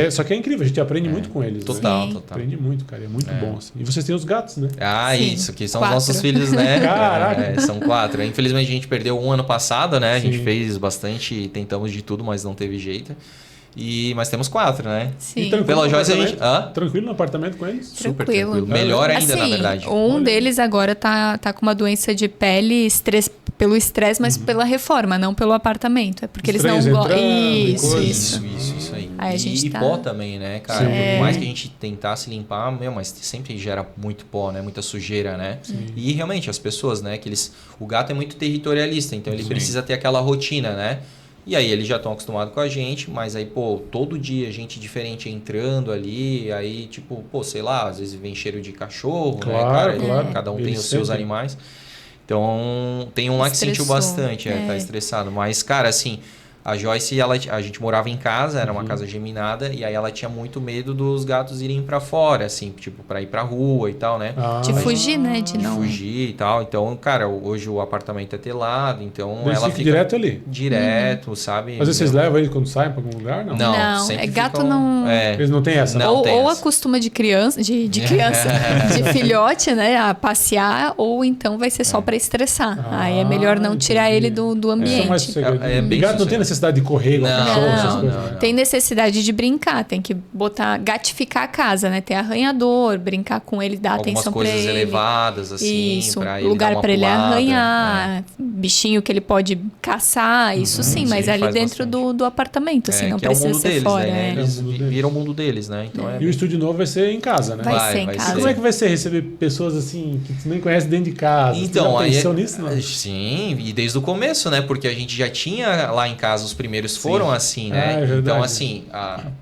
Só que é incrível, a gente aprende muito com eles. Total, né? total. Aprende muito, cara. É muito bom. Assim. E vocês têm os gatos, né? Sim. Isso, que são 4. os nossos filhos, né? Caraca! São 4. Infelizmente a gente perdeu um ano passado, né? A gente fez bastante, tentamos de tudo, mas não teve jeito. Mas temos 4, né? Sim. Pela Joyce a gente... Tranquilo no apartamento com eles? Super tranquilo. Melhor ainda, assim, na verdade. Um deles agora tá com uma doença de pele, pelo estresse, mas pela reforma, não pelo apartamento. É porque eles não gostam. Isso aí. Aí a gente e pó também, né, cara? Por mais que a gente tentasse limpar, mas sempre gera muito pó, né? Muita sujeira, né? Sim. E realmente, as pessoas, né? O gato é muito territorialista, então ele precisa ter aquela rotina, né? E aí eles já estão acostumados com a gente, mas aí, todo dia gente diferente entrando ali, aí tipo, sei lá, às vezes vem cheiro de cachorro, né, cara? Claro. Cada um tem os seus animais. Então, tem um lá que sentiu bastante, tá estressado. Mas, cara, assim, a Joyce, a gente morava em casa, era uma casa geminada, e aí ela tinha muito medo dos gatos irem pra fora, assim, tipo, pra ir pra rua e tal, né? De fugir, né? De fugir e tal. Então, cara, hoje o apartamento é telado, então ela fica direto ali? Direto, sabe? Mas vocês levam eles quando saem pra algum lugar, não? Não, gato não... Eles não têm essa? Não, ou acostuma de criança, de filhote, né, a passear, ou então vai ser só pra estressar. Aí é melhor não tirar ele do ambiente. Gato não tem necessidade de correr igual cachorro, essas coisas. Não. Tem necessidade de brincar, tem que gatificar a casa, né? Ter arranhador, brincar com ele, dar atenção pra ele. Algumas coisas elevadas, assim, isso, pra ele lugar dar uma pra ele pulada, arranhar, bichinho que ele pode caçar, isso sim, mas ali dentro do apartamento, assim, não precisa ser deles, fora. Né? Eles viram o mundo deles, né? Então E o estúdio novo vai ser em casa, né? Vai ser em casa. Como é que vai ser receber pessoas assim que tu nem conhece dentro de casa? Então, você já pensou nisso, não? Sim, e desde o começo, né? Porque a gente já tinha lá em casa, os primeiros foram assim, né? Então, assim,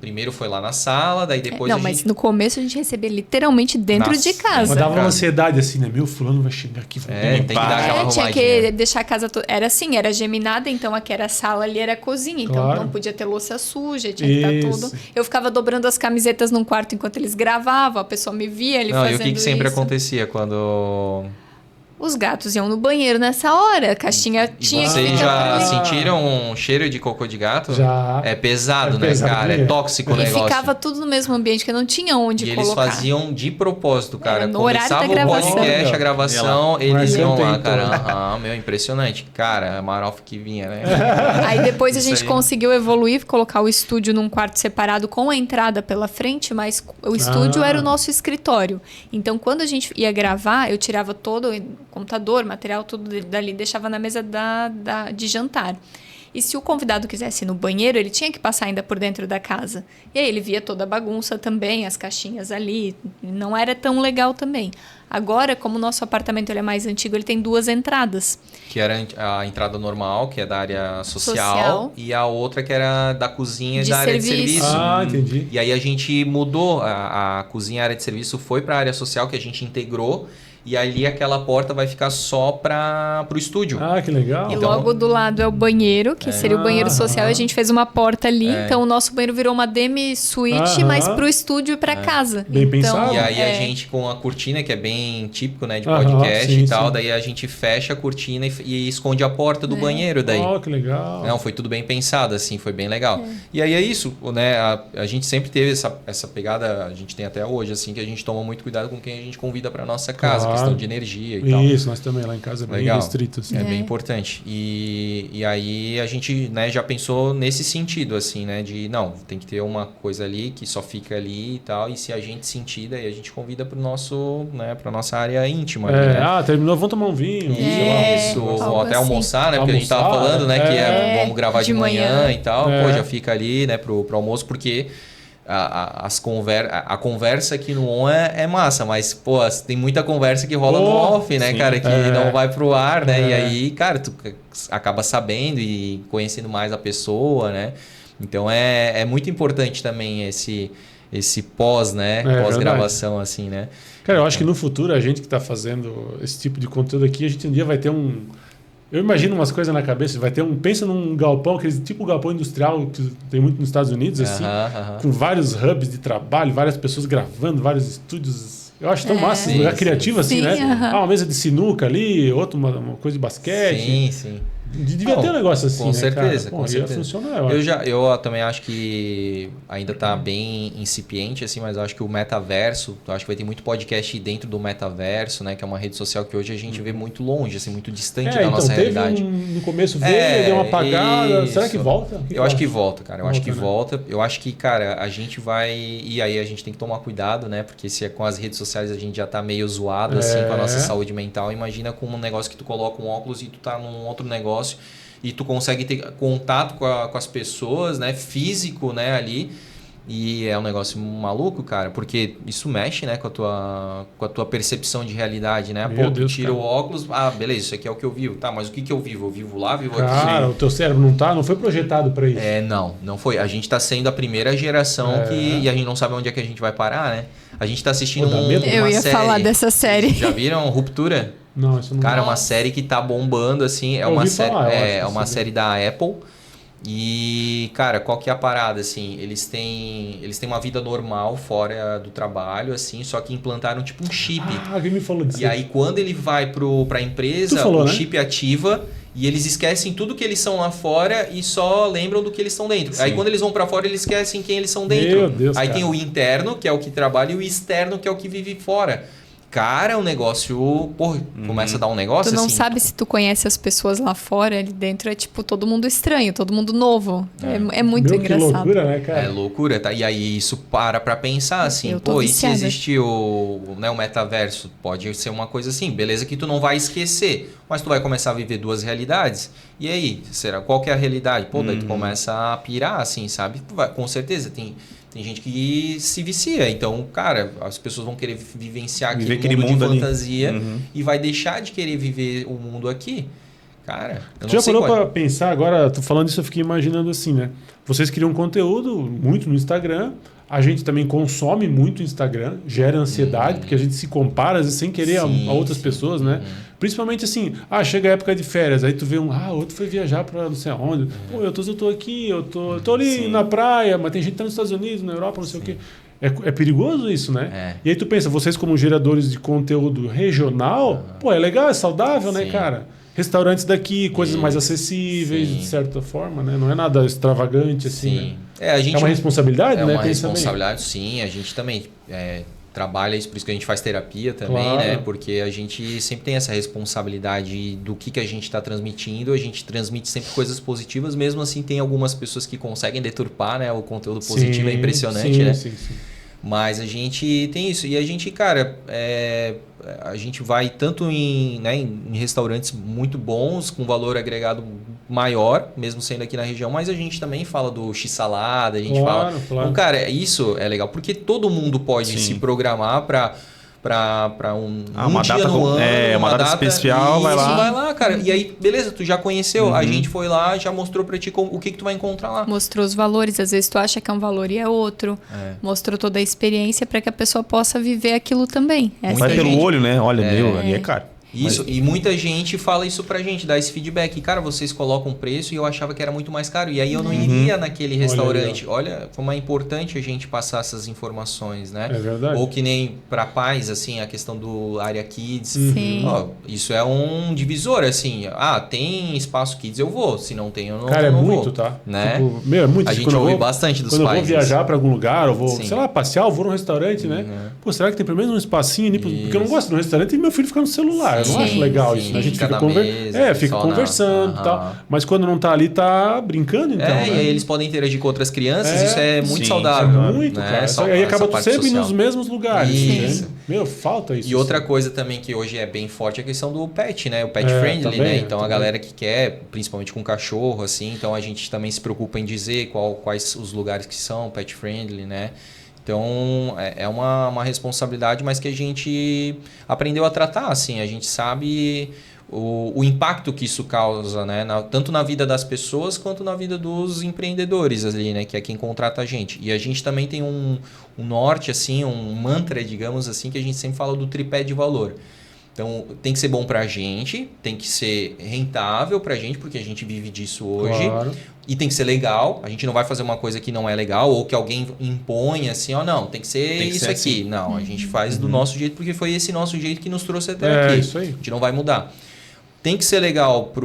primeiro foi lá na sala, daí depois mas no começo a gente recebia literalmente dentro de casa. Mas dava uma ansiedade assim, né? Meu fulano vai chegar aqui. Tem que dar aquela arrumadinha. Tinha que deixar a casa toda... Era assim, era geminada, então aqui era a sala, ali era a cozinha. Então não podia ter louça suja, tinha que estar tudo... Eu ficava dobrando as camisetas num quarto enquanto eles gravavam, a pessoa me via ele fazendo isso. E o que sempre acontecia quando Os gatos iam no banheiro nessa hora, a caixinha tinha Vocês que já ficar sentiram um cheiro de cocô de gato? Já. É pesado, né, pesado cara? mesmo. É tóxico o E negócio. ficava tudo no mesmo ambiente, que não tinha onde E colocar. eles faziam de propósito, cara. No horário Começava da o gravação. podcast, a gravação, eles Mas iam eu lá, tento. cara. Aham, meu, impressionante. Cara, a Marofa que vinha, né? Aí depois a Isso gente aí. conseguiu evoluir, colocar o estúdio num quarto separado com a entrada pela frente, mas o estúdio era o nosso escritório. Então, quando a gente ia gravar, eu tirava todo o computador, material, tudo dali, deixava na mesa de jantar. E se o convidado quisesse ir no banheiro, ele tinha que passar ainda por dentro da casa. E aí ele via toda a bagunça também, as caixinhas ali. Não era tão legal também. Agora, como o nosso apartamento ele é mais antigo, ele tem 2 entradas. Que era a entrada normal, que é da área social. E a outra que era da cozinha e De da área de serviço. serviço. Ah, entendi. E aí a gente mudou a cozinha e a área de serviço, foi para a área social, que a gente integrou. E ali aquela porta vai ficar só para o estúdio. Ah, que legal. E Então- logo do lado é o banheiro, que seria o banheiro social. E a gente fez uma porta ali. Então, o nosso banheiro virou uma demi-suite, mas pro estúdio e pra casa. Bem então, pensado. E aí a gente com a cortina, que é bem típico, né, de Aham, podcast sim, e tal, sim. daí a gente fecha a cortina e esconde a porta do banheiro daí. Oh, que legal. Não, foi tudo bem pensado, assim, foi bem legal. E aí é isso, né? A gente sempre teve essa pegada, a gente tem até hoje, assim, que a gente toma muito cuidado com quem a gente convida para nossa casa, Claro. questão de energia e tal. Isso, nós também lá em casa é bem Legal. restrito. Assim. É bem importante. E aí a gente, né, já pensou nesse sentido, assim, né? De, não, tem que ter uma coisa ali que só fica ali e tal. E se a gente sentir, daí a gente convida pro nosso, né, pra nossa área íntima. ali, né? Terminou, vamos tomar um vinho. sei lá. Isso, ou algo até assim. almoçar, né? Porque a gente tava Almoçar, falando, né? Que vamos gravar de de manhã manhã. e tal. É. Pô, já fica ali, né, pro almoço, porque a conversa aqui no on é massa, mas, pô, tem muita conversa que rola no off, né, sim. cara? Que É. não vai pro ar, né? E É. aí, cara, tu acaba sabendo e conhecendo mais a pessoa, né? Então é muito importante também esse pós, né? Pós-gravação, assim, né? Cara, eu acho que no futuro, a gente que está fazendo esse tipo de conteúdo aqui, a gente um dia vai ter um... Eu imagino umas coisas na cabeça, vai ter pensa num galpão, aquele tipo galpão industrial que tem muito nos Estados Unidos, assim, Aham. com vários hubs de trabalho, várias pessoas gravando, vários estúdios. Eu acho tão massa, Sim, lugar sim. criativo, assim, Sim, né? aham. Uma mesa de sinuca ali, outra uma coisa de basquete. Sim, sim. Devia Não, ter um negócio assim, com né, certeza, cara? com Pô, ia certeza. funcionar, eu acho. Eu também acho que ainda tá bem incipiente, assim, mas eu acho que o metaverso, eu acho que vai ter muito podcast dentro do metaverso, né? Que é uma rede social que hoje a gente vê muito longe, assim, muito distante da então, nossa teve realidade. no começo veio, deu uma apagada. isso. Será que volta? Eu acho que volta, cara. Eu acho que né? volta. Eu acho que, cara, a gente vai... E aí a gente tem que tomar cuidado, né? Porque se com as redes sociais a gente já tá meio zoado, assim, com a nossa saúde mental. Imagina com um negócio que tu coloca um óculos e tu tá num outro negócio e tu consegue ter contato com as pessoas, né? Físico, né? Ali. E é um negócio maluco, cara, porque isso mexe, né, com a tua percepção de realidade, né? Meu Pô, tu Deus, tira cara. o óculos, beleza, isso aqui é o que eu vivo. Tá, mas o que eu vivo? Eu vivo lá, vivo Cara, aqui? o teu cérebro não foi projetado para isso. Não foi. A gente tá sendo a primeira geração e a gente não sabe onde é que a gente vai parar, né? A gente tá assistindo Pô, dá medo. Eu uma ia série. falar dessa série. Vocês já viram Ruptura? Não, isso não Cara, é uma Nossa. série que tá bombando, assim. É Eu uma ouvi série, falar, eu acho é que uma sim. série da Apple. E, cara, qual que é a parada, assim? Eles têm uma vida normal fora do trabalho, assim, só que implantaram tipo um chip. Quem me falou disso? E aí, quando ele vai pra empresa, Tu falou, o né? chip ativa e eles esquecem tudo que eles são lá fora e só lembram do que eles estão dentro. Sim. Aí, quando eles vão pra fora, eles esquecem quem eles são dentro. Meu Deus, aí cara. tem o interno, que é o que trabalha, e o externo, que é o que vive fora. Cara, o negócio... Porra, começa a dar um negócio Tu não assim... sabe se tu conhece as pessoas lá fora, ali dentro é tipo todo mundo estranho, todo mundo novo. É muito Meu, engraçado. Que loucura, né, cara? É loucura, tá? E aí isso pra pensar, assim, Eu tô pô, e se viciada. existe o metaverso? Pode ser uma coisa assim, beleza que tu não vai esquecer, mas tu vai começar a viver duas realidades. E aí, qual que é a realidade? Pô, daí tu começa a pirar, assim, sabe? Com certeza, tem gente que se vicia. Então, cara, as pessoas vão querer vivenciar aquele mundo de ali. fantasia e vai deixar de querer viver o mundo aqui. Cara, eu Tu não já sei parou qual pra pensar agora, tu falando isso, eu fiquei imaginando assim, né? Vocês criam conteúdo muito no Instagram, a gente também consome muito o Instagram, gera ansiedade, porque a gente se compara às vezes, sem querer Sim, a outras sim. pessoas, né? Principalmente assim, chega a época de férias, aí tu vê outro foi viajar pra não sei aonde. Pô, eu tô aqui, eu tô ali Sim. na praia, mas tem gente que tá nos Estados Unidos, na Europa, não sei o quê. É perigoso isso, né? É. E aí tu pensa, vocês como geradores de conteúdo regional, pô, é legal, é saudável, né, Sim. cara? Restaurantes daqui, coisas Isso. mais acessíveis, Sim. de certa forma, né? Não é nada extravagante, assim, Sim. né? A gente É uma responsabilidade, é né? uma Pensa bem. responsabilidade, sim. A gente também trabalha isso, por isso que a gente faz terapia também, Claro. né? Porque a gente sempre tem essa responsabilidade do que a gente está transmitindo. A gente transmite sempre coisas positivas, mesmo assim tem algumas pessoas que conseguem deturpar, né? O conteúdo positivo é impressionante, né? Sim. Mas a gente tem isso. E a gente, cara, a gente vai tanto em restaurantes muito bons, com valor agregado maior, mesmo sendo aqui na região, mas a gente também fala do X-salada, a gente fala... Claro. Então, cara, isso é legal, porque todo mundo pode se programar para uma dia data no ano, uma data especial, vai lá. vai lá, cara. E aí, beleza, tu já conheceu, a gente foi lá, já mostrou pra ti o que tu vai encontrar lá. Mostrou os valores, às vezes tu acha que é um valor e é outro. Mostrou toda a experiência para que a pessoa possa viver aquilo também. Vai pelo olho, né? Olha, ali é caro. Isso, e muita gente fala isso pra gente, dá esse feedback. Cara, vocês colocam preço e eu achava que era muito mais caro. E aí eu não iria naquele restaurante. Olha como é importante a gente passar essas informações, né? É verdade. Ou que nem pra pais, assim, a questão do área kids. Sim. Ó, isso é um divisor, assim. Tem espaço kids, eu vou. Se não tem, eu não Cara, eu não muito, vou, tá? né? Tipo, é muito. A gente ouve bastante dos pais. Quando eu vou viajar pra algum lugar, eu vou, Sim. sei lá, passear, eu vou num restaurante, né? Pô, será que tem pelo menos um espacinho ali? Porque eu não gosto de um restaurante e meu filho fica no celular. Eu não acho legal isso. A gente fica conversando e tal. Mas quando não tá ali, tá brincando, então. E aí eles podem interagir com outras crianças, isso é muito sim, saudável. É muito, né? cara. Aí acaba parte sempre social. nos mesmos lugares. Isso. Né? Meu, falta isso. E outra coisa também que hoje é bem forte é a questão do pet, né? O pet friendly, também, né? Então a também. galera que quer, principalmente com cachorro, assim, então a gente também se preocupa em dizer quais os lugares que são pet friendly, né? Então é uma responsabilidade, mas que a gente aprendeu a tratar, assim, a gente sabe o impacto que isso causa, né? Tanto na vida das pessoas quanto na vida dos empreendedores ali, né? Que é quem contrata a gente. E a gente também tem um norte, assim, um mantra, digamos assim, que a gente sempre fala do tripé de valor. Então, tem que ser bom pra gente, tem que ser rentável pra gente, porque a gente vive disso hoje. Claro. E tem que ser legal. A gente não vai fazer uma coisa que não é legal ou que alguém impõe assim, não, tem que ser Tem que isso ser aqui. assim. Não, a gente faz do nosso jeito, porque foi esse nosso jeito que nos trouxe até aqui. Isso aí. A gente não vai mudar. Tem que ser legal para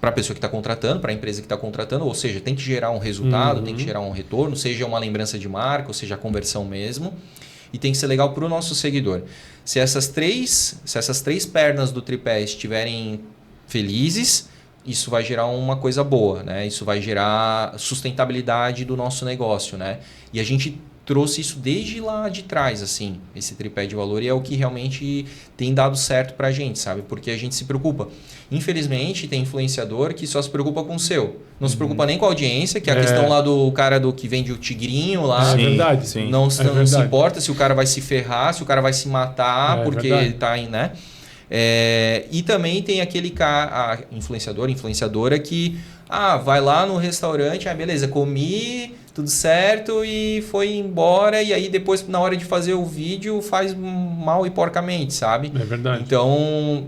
a pessoa que está contratando, para a empresa que está contratando, ou seja, tem que gerar um resultado, tem que gerar um retorno, seja uma lembrança de marca, ou seja, a conversão mesmo. E tem que ser legal para o nosso seguidor. Se essas três pernas do tripé estiverem felizes, isso vai gerar uma coisa boa, né? Isso vai gerar sustentabilidade do nosso negócio, né? E a gente trouxe isso desde lá de trás, assim, esse tripé de valor, e é o que realmente tem dado certo pra gente, sabe? Porque a gente se preocupa. Infelizmente, tem influenciador que só se preocupa com o seu. Não se preocupa nem com a audiência, que é a questão lá do cara que vende o tigrinho lá. É verdade. Sim. Não se importa se o cara vai se ferrar, se o cara vai se matar, porque verdade. tá aí, né? E também tem aquele cara, influenciadora que vai lá no restaurante, beleza, comi, tudo certo e foi embora, e aí depois na hora de fazer o vídeo faz mal e porcamente, sabe? É verdade. Então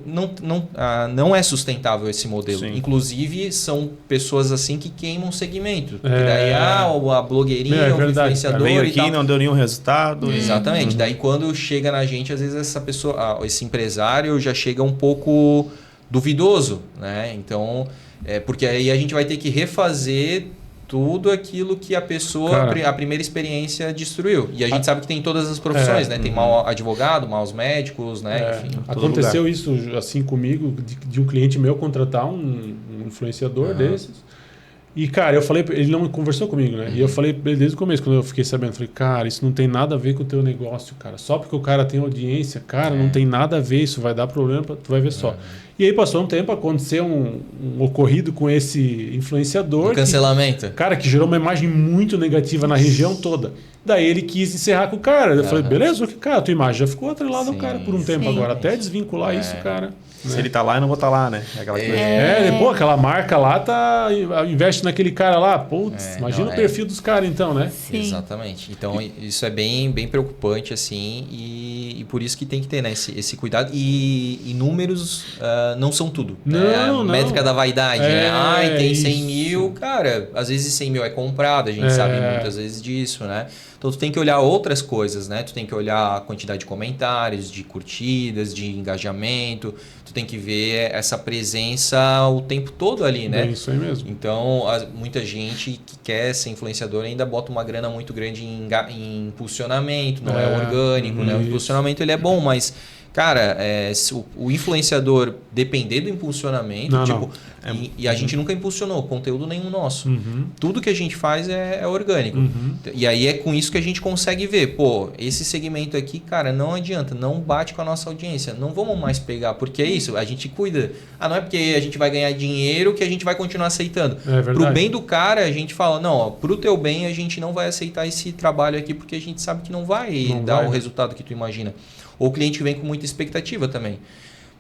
não é sustentável esse modelo. Sim. Inclusive são pessoas assim que queimam segmento. E daí a blogueirinha, o influenciador veio e aqui, tal. não deu nenhum resultado. Exatamente. Daí quando chega na gente, às vezes essa pessoa, esse empresário já chega um pouco duvidoso, né? Então, porque aí a gente vai ter que refazer tudo aquilo que a pessoa, a primeira experiência destruiu. E a gente sabe que tem todas as profissões, né? Tem mau advogado, maus médicos, né? Enfim. Aconteceu isso assim comigo, de um cliente meu contratar um influenciador desses. E, cara, eu falei, ele não conversou comigo, né? E eu falei pra ele desde o começo, quando eu fiquei sabendo, falei, cara, isso não tem nada a ver com o teu negócio, cara. Só porque o cara tem audiência, cara, não tem nada a ver, isso vai dar problema, tu vai ver só. E aí passou um tempo, aconteceu um ocorrido com esse influenciador. Cancelamento. Cara, que gerou uma imagem muito negativa na região toda. Daí ele quis encerrar com o cara. Eu falei, beleza, cara, tua imagem já ficou atrelada ao cara por um tempo agora. Até desvincular isso, cara. Se ele tá lá, eu não vou estar lá, né? Aquela Pô, aquela marca lá investe naquele cara lá. Putz, imagina o perfil dos caras então, né? Sim. Exatamente. Então isso é bem preocupante, assim, e por isso que tem que ter, né, esse cuidado. E números não são tudo. Não, né? A não. métrica da vaidade, né? Ai, tem 100 isso. mil. Cara, às vezes 100 mil é comprado, a gente sabe muitas vezes disso, né? Então tu tem que olhar outras coisas, né? Tu tem que olhar a quantidade de comentários, de curtidas, de engajamento. Tu tem que ver essa presença o tempo todo ali, né? É isso aí mesmo. Então, muita gente que quer ser influenciador ainda bota uma grana muito grande em impulsionamento, não é orgânico, né? O impulsionamento ele é bom, mas, cara, se o influenciador depender do impulsionamento, e a gente nunca impulsionou conteúdo nenhum nosso. Tudo que a gente faz é orgânico. E aí é com isso que a gente consegue ver, pô, esse segmento aqui, cara, não adianta, não bate com a nossa audiência, não vamos mais pegar, porque é isso, a gente cuida. Não é porque a gente vai ganhar dinheiro que a gente vai continuar aceitando. Pro bem do cara, a gente fala, não, ó, pro teu bem a gente não vai aceitar esse trabalho aqui porque a gente sabe que não vai dar o resultado que tu imagina. Ou o cliente vem com muita expectativa também.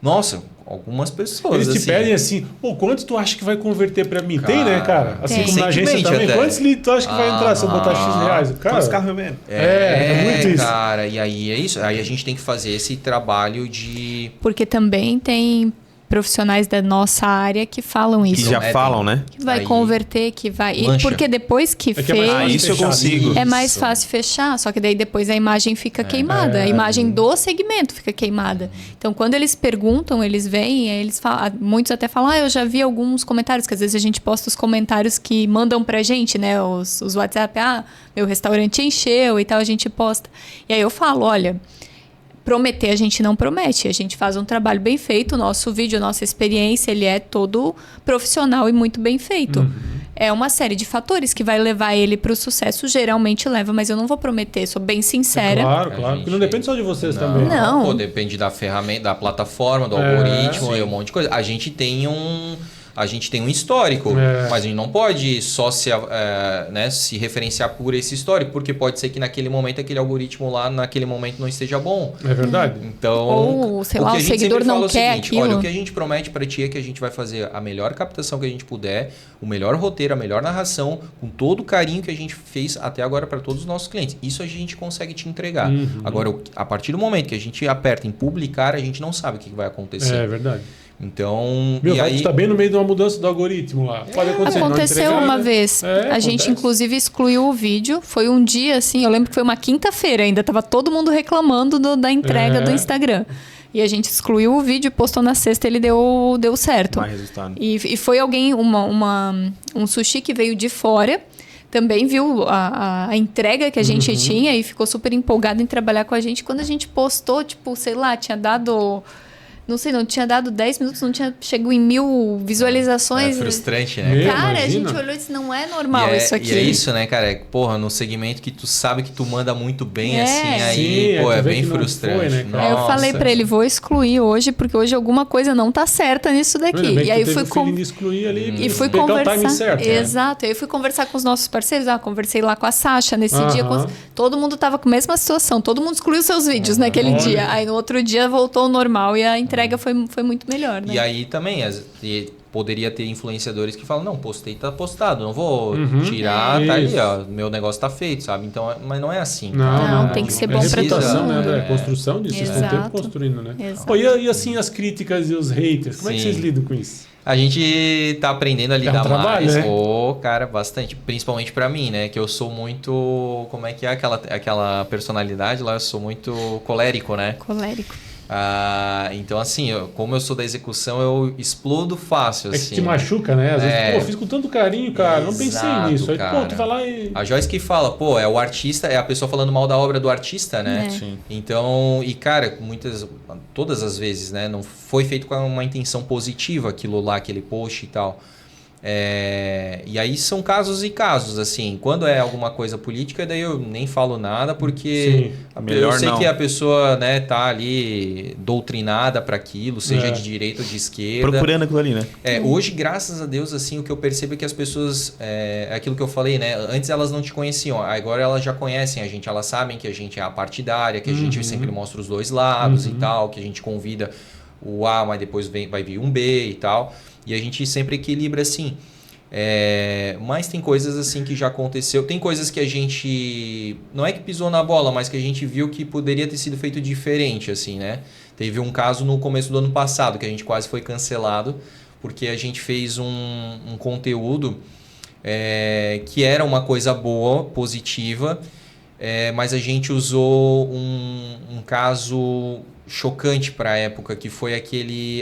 Nossa, algumas pessoas. Eles te assim, pedem assim, pô, quanto tu acha que vai converter pra mim? Tem, né, cara? Assim como na agência também. até. Quantos leads tu acha que vai entrar se eu botar X reais? Cara, Quantos carros eu vendo? É muito isso. Cara, e aí é isso. Aí a gente tem que fazer esse trabalho de... Porque também tem profissionais da nossa área que falam Que isso. já falam, né? Que vai Aí converter, que vai... Porque depois que que é mais fez... fácil isso eu fechar. consigo. É mais fácil fechar, só que daí depois a imagem fica queimada. A imagem do segmento fica queimada. Então, quando eles perguntam, eles vêm, aí eles falam, muitos até falam, eu já vi alguns comentários, que às vezes a gente posta os comentários que mandam pra gente, né? Os WhatsApp, meu restaurante encheu e tal, a gente posta. E aí eu falo, olha... Prometer a gente não promete, a gente faz um trabalho bem feito, o nosso vídeo, a nossa experiência, ele é todo profissional e muito bem feito. É uma série de fatores que vai levar ele para o sucesso, geralmente leva, mas eu não vou prometer, sou bem sincera. Claro, porque não depende só de vocês também. Não. Pô, depende da ferramenta, da plataforma, do algoritmo e um monte de coisa. A gente tem um histórico, mas a gente não pode só se referenciar por esse histórico, porque pode ser que naquele momento aquele algoritmo lá, naquele momento não esteja bom. É verdade. Então, ou, sei lá, o seguidor não quer aquilo. Olha, o que a gente promete para ti é que a gente vai fazer a melhor captação que a gente puder, o melhor roteiro, a melhor narração, com todo o carinho que a gente fez até agora para todos os nossos clientes. Isso a gente consegue te entregar. Agora, a partir do momento que a gente aperta em publicar, a gente não sabe o que vai acontecer. É verdade. Então, a gente está bem no meio de uma mudança do algoritmo lá. Pode acontecer. Aconteceu uma vez. A gente, inclusive, excluiu o vídeo. Foi um dia, assim, eu lembro que foi uma quinta-feira ainda. Tava todo mundo reclamando da entrega do Instagram. E a gente excluiu o vídeo e postou na sexta, ele deu certo. Mais resultado. E foi alguém, um sushi que veio de fora, também viu a entrega que a gente tinha e ficou super empolgado em trabalhar com a gente. Quando a gente postou, tipo, sei lá, tinha dado... Não sei, não tinha dado 10 minutos, não tinha chegado em 1000 visualizações. É frustrante, né? Cara, imagina. a gente olhou e disse, não é normal isso aqui. E é isso, né, cara? Porra, no segmento que tu sabe que tu manda muito bem, assim, aí, Sim, pô, tu é vê bem que não frustrante. foi, né, cara? Aí eu falei pra ele, vou excluir hoje, porque hoje alguma coisa não tá certa nisso daqui. E aí fui excluir ali e fui pegar conversar. o timing certo. Exato. Aí eu fui conversar com os nossos parceiros. Conversei lá com a Sasha nesse dia. Todo mundo tava com a mesma situação. Todo mundo excluiu seus vídeos naquele dia. Aí no outro dia voltou ao normal e a entrega foi muito melhor, né? E aí também, poderia ter influenciadores que falam, não, postei, tá postado, não vou tirar, tá ali, ó, meu negócio tá feito, sabe? Então, mas não é assim. Não, tem que ser bom pra todo reputação, mundo. né, André? Construção disso, vocês estão tempo construindo, né? Pô, e assim, as críticas e os haters, como é que vocês lidam com isso? A gente tá aprendendo a lidar trabalho, mais. né? Cara, bastante. Principalmente pra mim, né? Que eu sou muito... Como é que é aquela personalidade lá? Eu sou muito colérico, né? Colérico. Então, assim, como eu sou da execução, eu explodo fácil, assim. É que te machuca, né? Às vezes, pô, fiz com tanto carinho, cara, não pensei nisso. Aí, pô, tu vai lá e... A Joyce que fala, pô, é o artista, é a pessoa falando mal da obra do artista, né? Sim. Então, e cara, todas as vezes, né? Não foi feito com uma intenção positiva aquilo lá, aquele post e tal. E aí são casos e casos, assim. Quando é alguma coisa política, daí eu nem falo nada, porque eu sei que a pessoa, né, tá ali doutrinada para aquilo, seja de direita ou de esquerda. Procurando aquilo ali, né? Hoje, graças a Deus, assim, o que eu percebo é que as pessoas... É aquilo que eu falei, né? Antes elas não te conheciam, agora elas já conhecem a gente. Elas sabem que a gente é a partidária, que a gente sempre mostra os dois lados e tal, que a gente convida o A, mas depois vai vir um B e tal. E a gente sempre equilibra assim. Mas tem coisas assim que já aconteceu. Tem coisas que a gente... Não é que pisou na bola, mas que a gente viu que poderia ter sido feito diferente, assim, né? Teve um caso no começo do ano passado que a gente quase foi cancelado porque a gente fez um conteúdo que era uma coisa boa, positiva, mas a gente usou um caso chocante para a época, que foi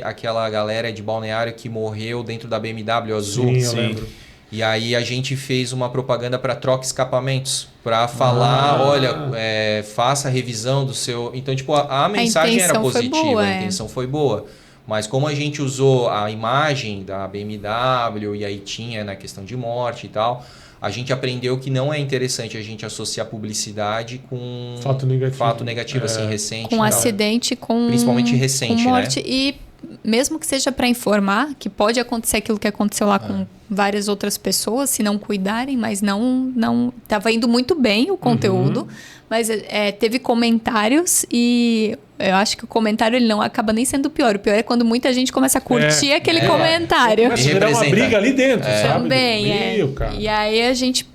aquela galera de Balneário que morreu dentro da BMW azul. Sim, eu lembro. E aí a gente fez uma propaganda para troca escapamentos, para falar, olha, faça a revisão do seu... Então, tipo, a mensagem era positiva, a intenção foi boa. Mas como a gente usou a imagem da BMW e aí tinha na questão de morte e tal, a gente aprendeu que não é interessante a gente associar publicidade com fato negativo assim, recente. Com acidente, principalmente recente, com morte, né? E mesmo que seja para informar que pode acontecer aquilo que aconteceu lá com várias outras pessoas, se não cuidarem, mas não estava indo muito bem o conteúdo, mas teve comentários e eu acho que o comentário ele não acaba nem sendo pior. O pior é quando muita gente começa a curtir aquele comentário. Começa a gerar uma briga ali dentro, sabe? Também, E aí a gente...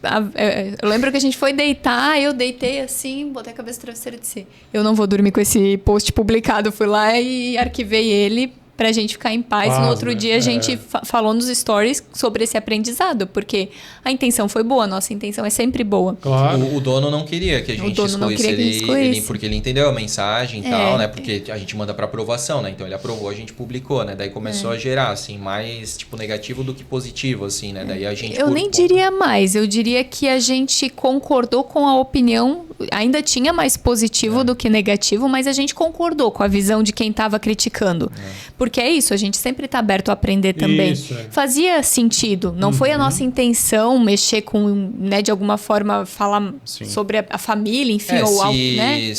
Eu lembro que a gente foi deitar, eu deitei assim, botei a cabeça no travesseiro e disse, eu não vou dormir com esse post publicado. Fui lá e arquivei ele pra gente ficar em paz. No outro dia a gente falou nos stories sobre esse aprendizado, porque a intenção foi boa, a nossa intenção é sempre boa. Claro. O dono não queria que a gente excluísse, porque ele entendeu a mensagem e tal, né? Porque a gente manda pra aprovação, né? Então ele aprovou, a gente publicou, né? Daí começou a gerar, assim, mais tipo negativo do que positivo, assim, né? Daí a gente... Eu nem diria mais, eu diria que a gente concordou com a opinião, ainda tinha mais positivo do que negativo, mas a gente concordou com a visão de quem estava criticando. Porque é isso, a gente sempre está aberto a aprender também. Fazia sentido, não foi a nossa intenção mexer com, né, de alguma forma, falar sobre a família, enfim, ou algo, né?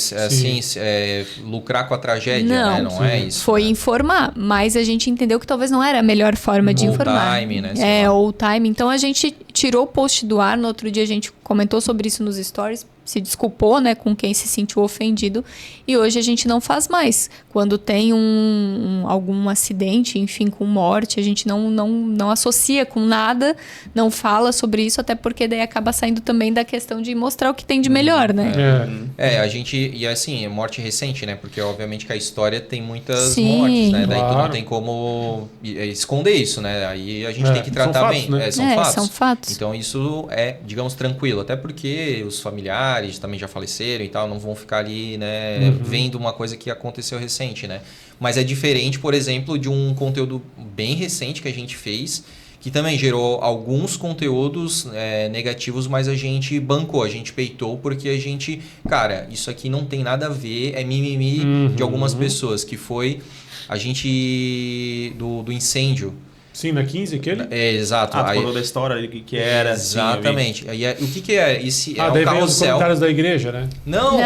Lucrar com a tragédia, não é isso. Foi informar, mas a gente entendeu que talvez não era a melhor forma de informar. Time, né? Ou time. Então a gente tirou o post do ar, no outro dia a gente comentou sobre isso nos stories, se desculpou, né, com quem se sentiu ofendido, e hoje a gente não faz mais. Quando tem algum acidente, enfim, com morte, a gente não associa com nada, não fala sobre isso, até porque daí acaba saindo também da questão de mostrar o que tem de melhor, né? A gente, e assim, é morte recente, né, porque obviamente que a história tem muitas mortes, né, daí tu não tem como esconder isso, né, aí a gente tem que tratar bem. São fatos. Então isso é, digamos, tranquilo, até porque os familiares também já faleceram e tal, não vão ficar ali, né, vendo uma coisa que aconteceu recente, né? Mas é diferente, por exemplo, de um conteúdo bem recente que a gente fez, que também gerou alguns conteúdos negativos, mas a gente bancou, a gente peitou, porque a gente, cara, isso aqui não tem nada a ver, é mimimi de algumas pessoas, que foi a gente do incêndio. Sim, na 15 aquele? Exato. Tu falou da história que era. Exatamente. Assim, o que é? Esse é daí o carrossel. os comentários da igreja, né? Não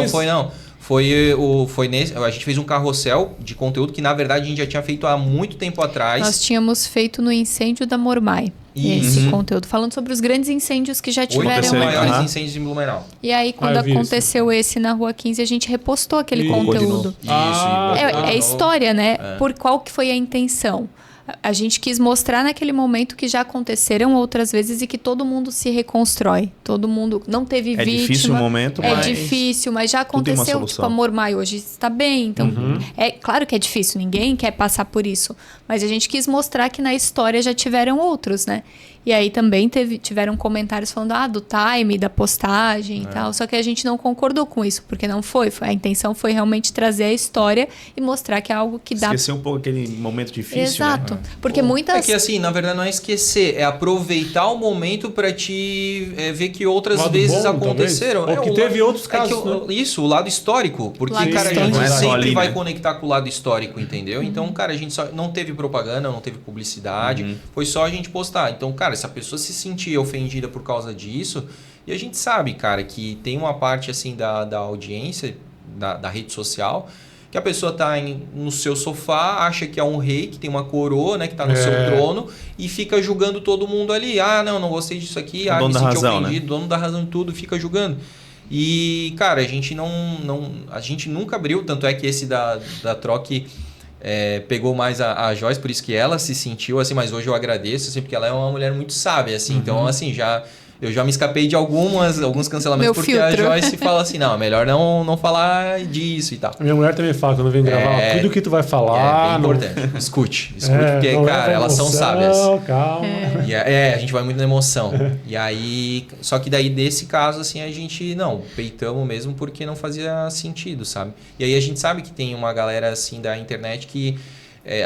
foi não. Foi nesse. A gente fez um carrossel de conteúdo que, na verdade, a gente já tinha feito há muito tempo atrás. Nós tínhamos feito no incêndio da Mormai. Esse conteúdo, falando sobre os grandes incêndios que já tiveram. Os maiores incêndios em Blumenau. E aí, quando aconteceu esse na Rua 15, a gente repostou aquele conteúdo. É história, né? Por qual que foi a intenção? A gente quis mostrar naquele momento que já aconteceram outras vezes e que todo mundo se reconstrói. Todo mundo não teve vítima. É difícil o momento, mas... É difícil, mas já aconteceu. Tipo, a Mormai hoje está bem. Então, é claro que é difícil. Ninguém quer passar por isso. Mas a gente quis mostrar que na história já tiveram outros, né? E aí também tiveram comentários falando do time, da postagem e tal. Só que a gente não concordou com isso, porque não foi. A intenção foi realmente trazer a história e mostrar que é algo que dá... Esquecer um pouco aquele momento difícil, Exato. Né? Porque muitas... É que assim, na verdade não é esquecer, é aproveitar o momento para te ver que outras vezes aconteceram. Ou que teve outros casos, né? Isso, o lado histórico. Porque, cara, a gente sempre vai conectar com o lado histórico, entendeu? Então, cara, a gente só não teve propaganda, não teve publicidade, foi só a gente postar. Então, cara, se a pessoa se sentir ofendida por causa disso, e a gente sabe, cara, que tem uma parte assim da audiência, da rede social, que a pessoa tá no seu sofá, acha que é um rei, que tem uma coroa, né, que tá no seu trono, e fica julgando todo mundo ali. Não gostei disso aqui, me senti ofendido, dono da razão de tudo, fica julgando. E, cara, a gente a gente nunca abriu, tanto é que esse da troca pegou mais a Joyce, por isso que ela se sentiu assim, mas hoje eu agradeço, assim, porque ela é uma mulher muito sábia, assim, então assim, eu já me escapei de alguns cancelamentos, porque a Joyce fala assim, não, é melhor não falar disso e tal. A minha mulher também fala, quando vem gravar, tudo que tu vai falar... É bem importante. Escute, porque, cara, elas são sábias. Calma. A gente vai muito na emoção. E aí, só que daí, desse caso, assim, a gente, peitamos mesmo porque não fazia sentido, sabe? E aí a gente sabe que tem uma galera, assim, da internet que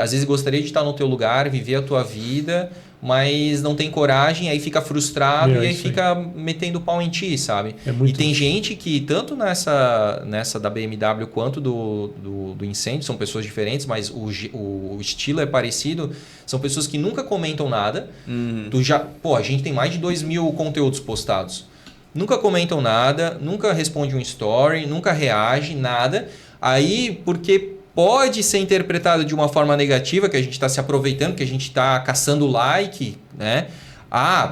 às vezes gostaria de estar no teu lugar, viver a tua vida... mas não tem coragem, aí fica frustrado e aí fica metendo pau em ti, sabe? E tem gente que, tanto nessa da BMW quanto do incêndio, são pessoas diferentes, mas o estilo é parecido, são pessoas que nunca comentam nada. A gente tem mais de 2.000 conteúdos postados. Nunca comentam nada, nunca responde um story, nunca reage, nada. Aí, porque... pode ser interpretado de uma forma negativa, que a gente está se aproveitando, que a gente está caçando like, né?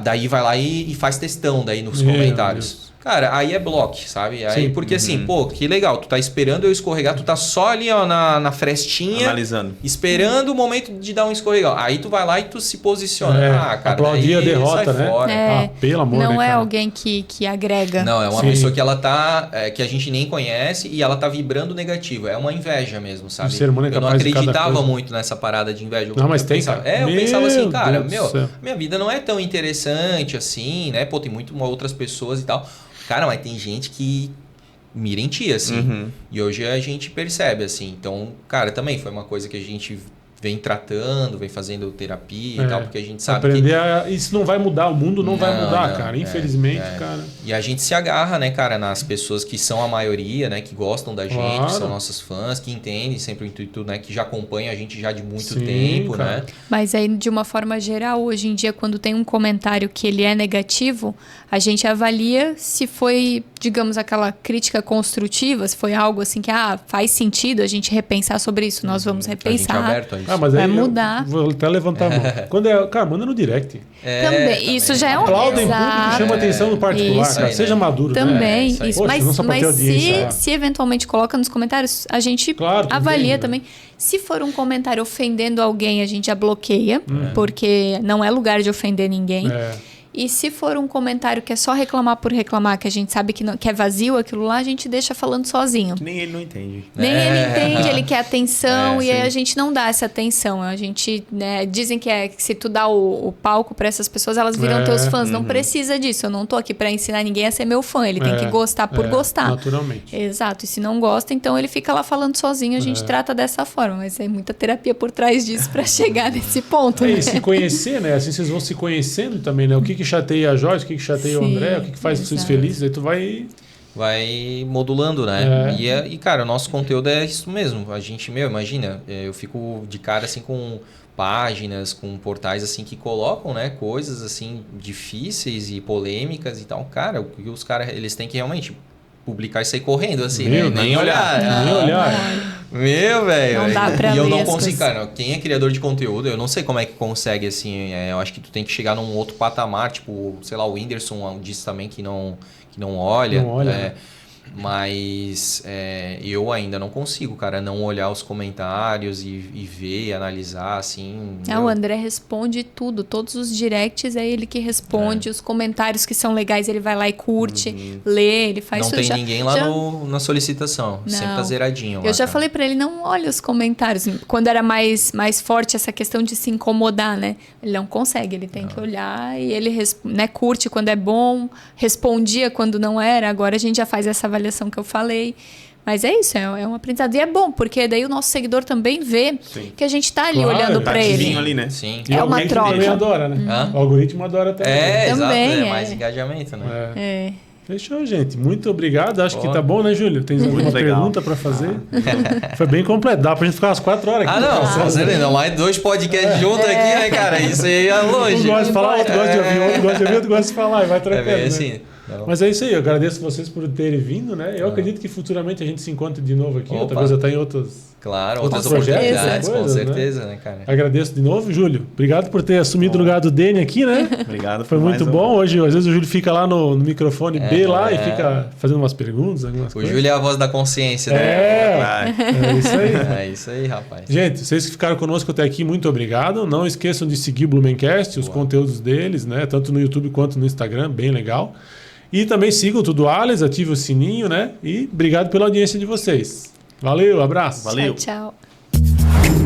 Daí vai lá e faz textão daí nos comentários. Deus. Cara, aí é bloco, sabe? Aí, porque assim, que legal, tu tá esperando eu escorregar, tu tá só ali ó, na frestinha, analisando, esperando o momento de dar um escorregão. Aí tu vai lá e tu se posiciona. Cara, aplaudir a derrota, né? Fora. Pelo amor, não né, é alguém que agrega. Não, é uma pessoa que ela tá, que a gente nem conhece e ela tá vibrando negativo. É uma inveja mesmo, sabe? O ser humano é eu não capaz de cada acreditava coisa. muito nessa parada de inveja. Não, mas tem, cara. Eu pensava assim, cara, Deus minha vida não é tão interessante assim, né? Tem muito outras pessoas e tal. Cara, mas tem gente que mira em ti, assim. E hoje a gente percebe, assim. Então, cara, também foi uma coisa que a gente vem tratando, vem fazendo terapia e tal, porque a gente sabe aprender isso não vai mudar, o mundo não vai mudar, cara. Infelizmente, cara. E a gente se agarra, né, cara, nas pessoas que são a maioria, né, que gostam da gente, que são nossas fãs, que entendem sempre o intuito, né, que já acompanham a gente já de muito tempo, cara. Né? Mas aí, de uma forma geral, hoje em dia, quando tem um comentário que ele é negativo, a gente avalia se foi, digamos, aquela crítica construtiva, se foi algo assim que, faz sentido a gente repensar sobre isso, nós vamos repensar. A gente é aberto a isso. Mas vai aí mudar. Vou até levantar a mão. Quando cara, manda no direct. Também. Isso já é um aplaudem público, chama atenção no particular, isso, cara. Seja maduro. Também. Né? Isso. Poxa, mas se eventualmente coloca nos comentários, a gente avalia também. Se for um comentário ofendendo alguém, a gente já bloqueia, porque não é lugar de ofender ninguém. E se for um comentário que é só reclamar por reclamar, que a gente sabe que é vazio aquilo lá, a gente deixa falando sozinho. Nem ele não entende. Nem ele entende, ele quer atenção e aí a gente não dá essa atenção. A gente, né, dizem que se tu dá o palco para essas pessoas, elas viram teus fãs. Não precisa disso. Eu não tô aqui para ensinar ninguém a ser meu fã. Ele tem que gostar por gostar. Naturalmente. Exato. E se não gosta, então ele fica lá falando sozinho. A gente trata dessa forma. Mas tem muita terapia por trás disso para chegar nesse ponto. E se conhecer, né? Assim vocês vão se conhecendo também, né? O que chateia a Joyce, o que chateia o André, o que faz vocês felizes, aí tu vai modulando, né? E, cara, o nosso conteúdo é isso mesmo. A gente, imagina, eu fico de cara, assim, com páginas, com portais, assim, que colocam, né, coisas, assim, difíceis e polêmicas e tal. Cara, os caras, eles têm que realmente publicar e sair correndo, assim, né? Nem olhar. Nem olhar. Meu, velho. Não dá pra E eu ler não as consigo, coisas. cara. Quem é criador de conteúdo, eu não sei como é que consegue, assim. Eu acho que tu tem que chegar num outro patamar, tipo, sei lá, o Whindersson disse também que não olha. Não olha. Mas eu ainda não consigo, cara, não olhar os comentários e ver e analisar, assim. O André responde tudo, todos os directs é ele que responde, os comentários que são legais ele vai lá e curte, lê, ele faz não isso. Não tem ninguém lá na solicitação, sempre tá zeradinho. Eu já falei pra ele, não olha os comentários. Quando era mais forte essa questão de se incomodar, né? Ele não consegue, ele tem que olhar e ele curte quando é bom, respondia quando não era, agora a gente já faz essa avaliação que eu falei. Mas é isso, é um aprendizado. E é bom, porque daí o nosso seguidor também vê que a gente tá ali olhando pra ele. Ali, né? Sim. E uma troca. Também adora, né? O algoritmo adora também. Também, exato, mais engajamento, né? Fechou, gente. Muito obrigado. Acho que tá bom, né, Júlio? Tem alguma pergunta pra fazer? Foi bem completo. Dá pra gente ficar umas 4 horas aqui. Não, mais 2 podcasts juntos aqui, né, cara? Isso aí é longe. Um gosta de falar, outro gosta de ouvir, outro gosta de ouvir, outro gosta de falar. E vai trocando, bem né? assim. Mas é isso aí, eu agradeço vocês por terem vindo, né? Eu acredito que futuramente a gente se encontre de novo aqui, talvez até em outros Claro, outros outras projetos, oportunidades, com coisas, certeza, né, cara? Agradeço de novo, Júlio. Obrigado por ter assumido o lugar do Dene aqui, né? Obrigado. Foi muito bom. Hoje, às vezes, o Júlio fica lá no microfone B lá e fica fazendo umas perguntas, algumas coisas. O Júlio é a voz da consciência, né? É isso aí. É isso aí, rapaz. Gente, vocês que ficaram conosco até aqui, muito obrigado. Não esqueçam de seguir o Blumencast, os conteúdos deles, né? Tanto no YouTube quanto no Instagram, bem legal. E também sigam Tudo Ales, ative o sininho, né? E obrigado pela audiência de vocês. Valeu, abraço. Valeu. Tchau, tchau.